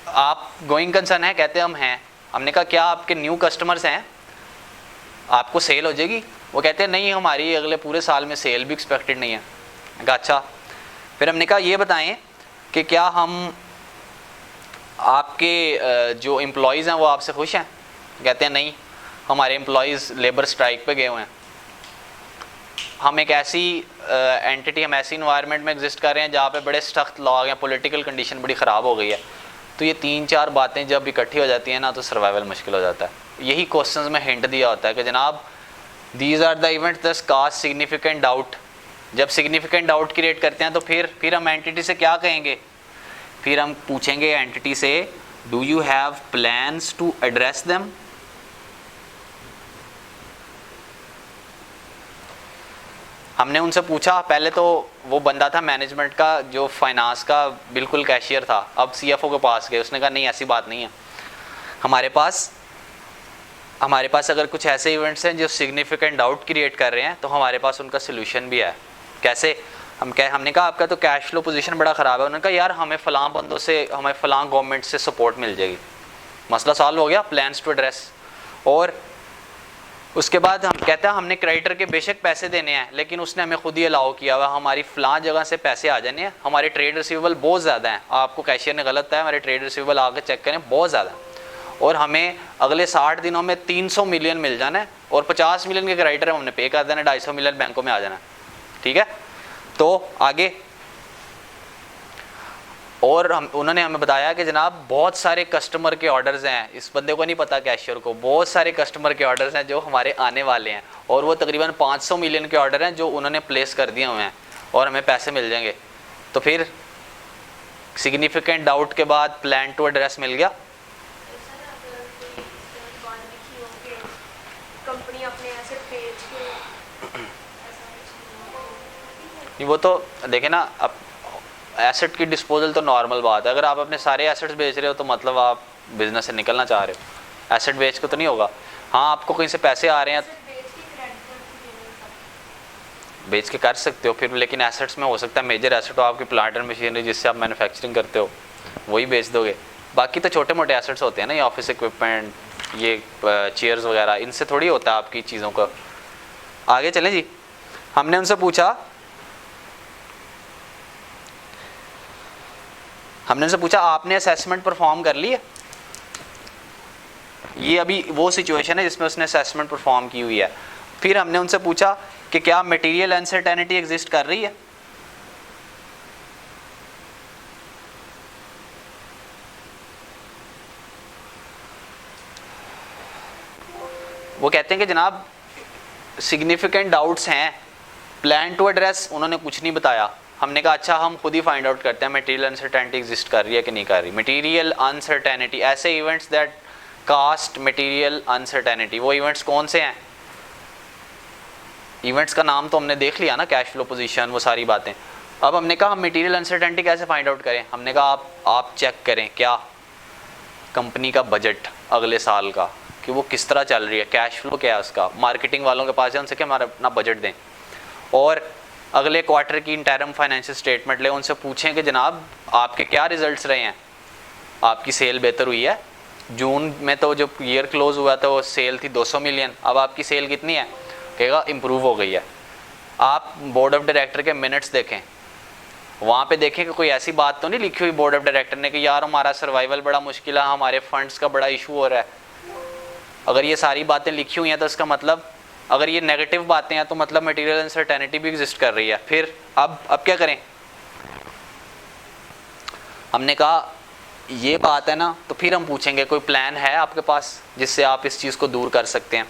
आप गोइंग कंसर्न है, कहते हैं हम हैं। हमने कहा क्या आपके न्यू कस्टमर्स हैं, आपको सेल हो जाएगी? वो कहते हैं नहीं, हमारी अगले पूरे साल में सेल भी एक्सपेक्टेड नहीं है। मैंने कहा अच्छा। फिर हमने कहा ये बताएं कि क्या हम आपके जो एम्प्लॉयज़ हैं वो आपसे खुश हैं? कहते हैं नहीं, हमारे एम्प्लॉयज़ लेबर स्ट्राइक पे गए हुए हैं। हम एक ऐसी एंटिटी, हम ऐसी इन्वायरमेंट में एग्जिस्ट कर रहे हैं जहाँ पे बड़े सख्त लॉ हैं, पॉलिटिकल कंडीशन बड़ी ख़राब हो गई है। तो ये 3-4 बातें जब इकट्ठी हो जाती हैं ना तो सर्वाइवल मुश्किल हो जाता है। यही क्वेश्चंस में हिंट दिया होता है कि जनाब these are the events that cast significant doubt. जब सिग्निफिकेंट डाउट क्रिएट करते हैं तो फिर हम एंटिटी से क्या कहेंगे? फिर हम पूछेंगे एंटिटी से, do you have plans to address them? हमने उनसे पूछा, पहले तो वो बंदा था मैनेजमेंट का जो फाइनेंस का बिल्कुल कैशियर था, अब सीएफओ के पास गए, उसने कहा नहीं ऐसी बात नहीं है, हमारे पास अगर कुछ ऐसे इवेंट्स हैं जो सिग्निफिकेंट डाउट क्रिएट कर रहे हैं तो हमारे पास उनका सोल्यूशन भी है। कैसे? हमने कहा आपका तो कैश फ्लो पोजीशन बड़ा ख़राब है। उन्होंने कहा यार हमें फ़लाँ बंदों से, हमें फ़लाँ गवर्नमेंट से सपोर्ट मिल जाएगी, मसला सॉल्व हो गया, प्लान्स टू एड्रेस। और उसके बाद हम कहते हैं हमने क्रेडिटर के बेशक पैसे देने हैं लेकिन उसने हमें खुद ही अलाउ किया हुआ हमारी फ़लाँ जगह से पैसे आ जाने हैं, हमारे ट्रेड रिसीवेबल बहुत ज़्यादा हैं, आपको कैशियर ने गलत है, हमारे ट्रेड रिसीवेबल आकर चेक करें बहुत ज़्यादा है, और हमें अगले 60 दिनों में 300 मिलियन मिल जाना है और 50 मिलियन के क्रेडिटर हमने पे कर देना, 250 मिलियन बैंकों में आ जाना है। ठीक है, तो आगे और उन्होंने हमें बताया कि जनाब बहुत सारे कस्टमर के ऑर्डर्स हैं, इस बंदे को नहीं पता कैशियर को, बहुत सारे कस्टमर के ऑर्डर्स हैं जो हमारे आने वाले हैं और वो तकरीबन 500 मिलियन के ऑर्डर हैं जो उन्होंने प्लेस कर दिए हुए हैं और हमें पैसे मिल जाएंगे। तो फिर सिग्निफिकेंट डाउट के बाद प्लान टू एड्रेस मिल गया। कंपनी अपने एसेट बेच के, वो तो देखे ना, अब एसेट की डिस्पोजल तो नॉर्मल बात है, अगर आप अपने सारे एसेट्स बेच रहे हो तो मतलब आप बिजनेस से निकलना चाह रहे हो, एसेट बेच के तो नहीं होगा। हाँ, आपको कहीं से पैसे आ रहे हैं बेच के कर सकते हो फिर, लेकिन एसेट्स में हो सकता है मेजर एसेट हो आपकी प्लांट एंड मशीनरी जिससे आप मैन्युफैक्चरिंग करते हो, वही बेच दोगे। बाकी तो छोटे मोटे एसेट्स होते हैं ना, ये ऑफिस इक्विपमेंट, ये चेयर्स वगैरह, इनसे थोड़ी होता है आपकी चीज़ों का। आगे चलें जी। हमने उनसे पूछा आपने असेसमेंट परफॉर्म कर ली है? ये अभी वो सिचुएशन है जिसमें उसने असेसमेंट परफॉर्म की हुई है। फिर हमने उनसे पूछा कि क्या मटेरियल अनसर्टेनिटी एग्जिस्ट कर रही है? वो कहते हैं कि जनाब सिग्निफिकेंट डाउट्स हैं, प्लान टू एड्रेस उन्होंने कुछ नहीं बताया। हमने कहा अच्छा हम खुद ही फाइंड आउट करते हैं मटेरियल अनसर्टेनिटी एग्जिस्ट कर रही है कि नहीं कर रही। मटेरियल अनसर्टेनिटी, ऐसे events that cast material uncertainty, वो इवेंट्स कौन से हैं? इवेंट्स का नाम तो हमने देख लिया ना, कैश फ्लो पोजीशन, वो सारी बातें। अब हमने कहा हम मटेरियल अनसर्टेनिटी कैसे फाइंड आउट करें? हमने कहा आप चेक करें क्या कंपनी का बजट अगले साल का, कि वो किस तरह चल रही है, कैश फ्लो क्या है उसका, मार्केटिंग वालों के पास जाए उनसे क्या हमारा अपना बजट दें, और अगले क्वार्टर की इंटरम फाइनेंशियल स्टेटमेंट ले, उनसे पूछें कि जनाब आपके क्या रिजल्ट्स रहे हैं, आपकी सेल बेहतर हुई है, जून में तो जब ईयर क्लोज हुआ तो वो सेल थी 200 मिलियन, अब आपकी सेल कितनी है? कहेगा इम्प्रूव हो गई है। आप बोर्ड ऑफ डायरेक्टर के मिनट्स देखें, वहाँ पे देखें कि कोई ऐसी बात तो नहीं लिखी हुई बोर्ड ऑफ डायरेक्टर ने कि यार हमारा सर्वाइवल बड़ा मुश्किल है, हमारे फंड्स का बड़ा इशू हो रहा है। अगर ये सारी बातें लिखी हुई हैं तो इसका मतलब, अगर ये नेगेटिव बातें हैं तो मतलब मटेरियल अनसर्टेनिटी भी एग्जिस्ट कर रही है। फिर अब क्या करें? हमने कहा ये बात है ना, तो फिर हम पूछेंगे कोई प्लान है आपके पास जिससे आप इस चीज़ को दूर कर सकते हैं,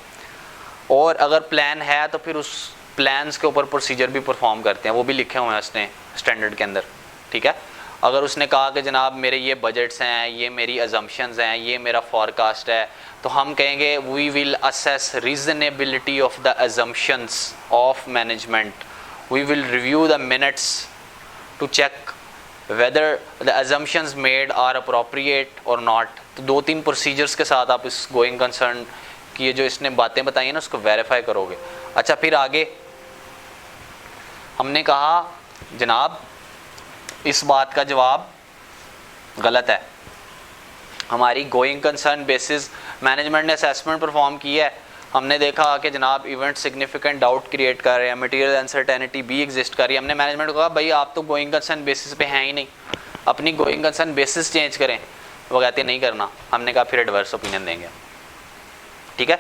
और अगर प्लान है तो फिर उस प्लान्स के ऊपर प्रोसीजर भी परफॉर्म करते हैं, वो भी लिखे हुए हैं उसने स्टैंडर्ड के अंदर। ठीक है, अगर उसने कहा कि जनाब मेरे ये बजट्स हैं, ये मेरी अजम्पशंस हैं, ये मेरा फॉरकास्ट है, तो हम कहेंगे we will assess reasonability of the assumptions of management, we will review the minutes to check whether the assumptions made are appropriate और नॉट। तो 2-3 प्रोसीजर्स के साथ आप इस गोइंग कंसर्न की ये जो इसने बातें बताई हैं ना उसको वेरीफाई करोगे। अच्छा, फिर आगे हमने कहा जनाब इस बात का जवाब गलत है। हमारी गोइंग कंसर्न बेसिस मैनेजमेंट ने असेसमेंट परफॉर्म किया है, हमने देखा कि जनाब इवेंट सिग्निफिकेंट डाउट क्रिएट कर रहे हैं, मटेरियल अनसर्टेनिटी भी एग्जिस्ट कर रही है। हमने मैनेजमेंट को कहा भाई आप तो गोइंग कंसर्न बेसिस पे हैं ही नहीं, अपनी गोइंग कंसर्न बेसिस चेंज करें। वो कहते नहीं करना। हमने कहा फिर एडवर्स ओपिनियन देंगे। ठीक है,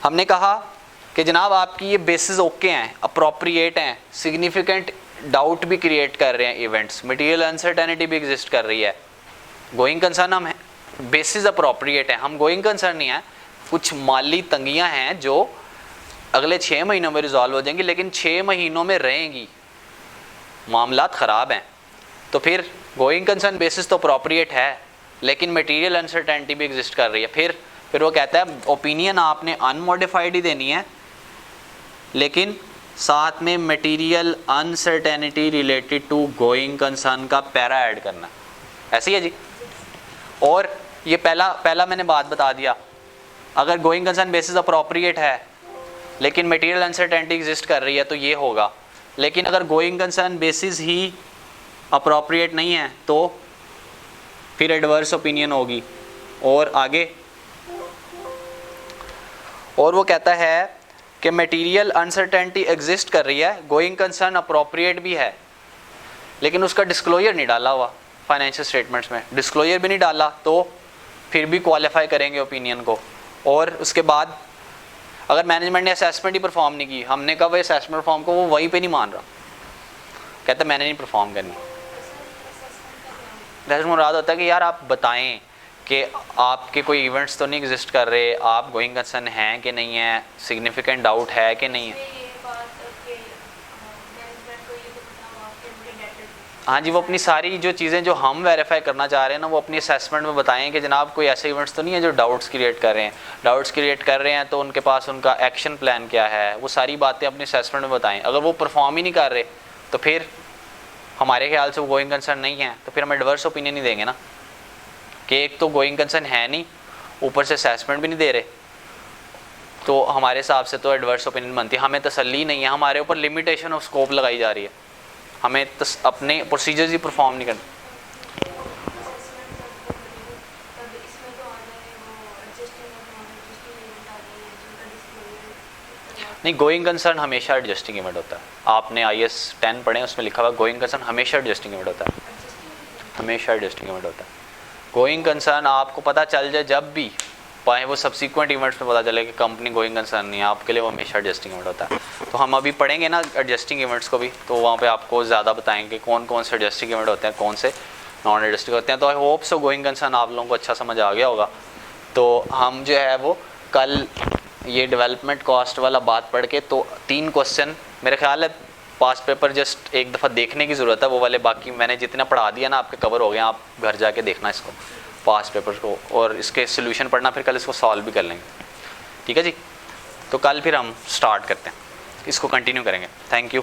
हमने कहा कि जनाब आपकी ये बेसिस ओके हैं, अप्रोप्रिएट हैं, सिग्निफिकेंट डाउट भी क्रिएट कर रहे हैं इवेंट्स, मटेरियल अनसर्टेनिटी भी एग्जिस्ट कर रही है। गोइंग कंसर्न हम बेसिस अप्रोप्रिएट है, हम गोइंग कंसर्न नहीं है। कुछ माली तंगियां हैं जो अगले 6 महीनों में रिजॉल्व हो जाएंगी, लेकिन 6 महीनों में रहेंगी, मामलात ख़राब हैं। तो फिर गोइंग कंसर्न बेसिस तो अप्रोप्रिएट है, लेकिन मटेरियल अनसर्टेनिटी भी एग्जिस्ट कर रही है। फिर वो कहता है ओपिनियन आपने अनमोडिफाइड ही देनी है, लेकिन साथ में material uncertainty related to going concern का पैरा ऐड करना। ऐसी है जी। और ये पहला मैंने बात बता दिया, अगर गोइंग कंसर्न बेसिस अप्रोप्रिएट है लेकिन मटेरियल अनसर्टेनिटी एग्जिस्ट कर रही है तो ये होगा। लेकिन अगर गोइंग कंसर्न बेसिस ही अप्रोप्रिएट नहीं है तो फिर एडवर्स ओपिनियन होगी। और आगे, और वो कहता है कि मटेरियल अनसर्टेनिटी एग्जिस्ट कर रही है, गोइंग कंसर्न अप्रोप्रिएट भी है, लेकिन उसका डिस्क्लोजर नहीं डाला हुआ फाइनेंशियल स्टेटमेंट्स में, डिस्क्लोजर भी नहीं डाला तो फिर भी क्वालिफाई करेंगे ओपिनियन को। और उसके बाद अगर मैनेजमेंट ने असेसमेंट ही परफॉर्म नहीं की, हमने कहा वही असेसमेंट परफॉर्म को, वो वहीं पे नहीं मान रहा, कहता मैंने नहीं परफॉर्म करनी। असेसमेंट मुराद होता है कि यार आप बताएं कि आपके कोई इवेंट्स तो नहीं एग्जिस्ट कर रहे, आप गोइंग कंसर्न हैं कि नहीं है, सिग्निफिकेंट डाउट है कि नहीं है। हाँ जी, वो अपनी सारी जो चीज़ें जो हम वेरीफाई करना चाह रहे हैं ना, वो अपनी असेसमेंट में बताएं कि जनाब कोई ऐसे इवेंट्स तो नहीं है जो डाउट्स क्रिएट कर रहे हैं। डाउट्स क्रिएट कर रहे हैं तो उनके पास उनका एक्शन प्लान क्या है, वो सारी बातें अपनी असेसमेंट में बताएं। अगर वो परफॉर्म ही नहीं कर रहे तो फिर हमारे ख्याल से वो गोइंग कंसर्न नहीं है, तो फिर हम एडवर्स ओपिनियन ही देंगे ना, कि एक तो गोइंग कंसर्न है नहीं, ऊपर से असेसमेंट भी नहीं दे रहे, तो हमारे हिसाब से तो एडवर्स ओपिनियन बनती है। हमें तसल्ली नहीं है, हमारे ऊपर लिमिटेशन ऑफ स्कोप लगाई जा रही है, हमें अपने प्रोसीजर्स ही परफॉर्म नहीं करना। नहीं, गोइंग कंसर्न हमेशा एडजस्टिंग इवेंट होता है। आपने IAS 10 पढ़े, उसमें लिखा हुआ गोइंग कंसर्न हमेशा एडजस्टिंग इवेंट होता है, हमेशा एडजस्टिंग इवेंट होता है। गोइंग कंसर्न आपको पता चल जाए जब भी, चाहे वो सब्सिक्वेंट इवेंट्स में पता चले कि कंपनी गोइंग कंसर्न नहीं है, आपके लिए वो हमेशा एडजस्टिंग इवेंट होता है। तो हम अभी पढ़ेंगे ना एडजस्टिंग इवेंट्स को भी, तो वहाँ पे आपको ज़्यादा बताएंगे कौन कौन से एडजस्टिंग इवेंट होते हैं, कौन से नॉन एडजस्टिंग होते हैं। तो I hope so going concern आप लोगों को अच्छा समझ आ गया होगा। तो हम जो है वो कल ये डेवलपमेंट कॉस्ट वाला बात पढ़ के, तो 3 क्वेश्चन मेरे ख्याल है पास्ट पेपर जस्ट एक दफ़ा देखने की ज़रूरत है, वो वाले बाकी मैंने जितना पढ़ा दिया ना आपके कवर हो गए, आप घर जाके देखना इसको पास्ट पेपर्स को, और इसके सोल्यूशन पढ़ना, फिर कल इसको सॉल्व भी कर लेंगे। ठीक है जी, तो कल फिर हम स्टार्ट करते हैं, इसको कंटिन्यू करेंगे। Thank you.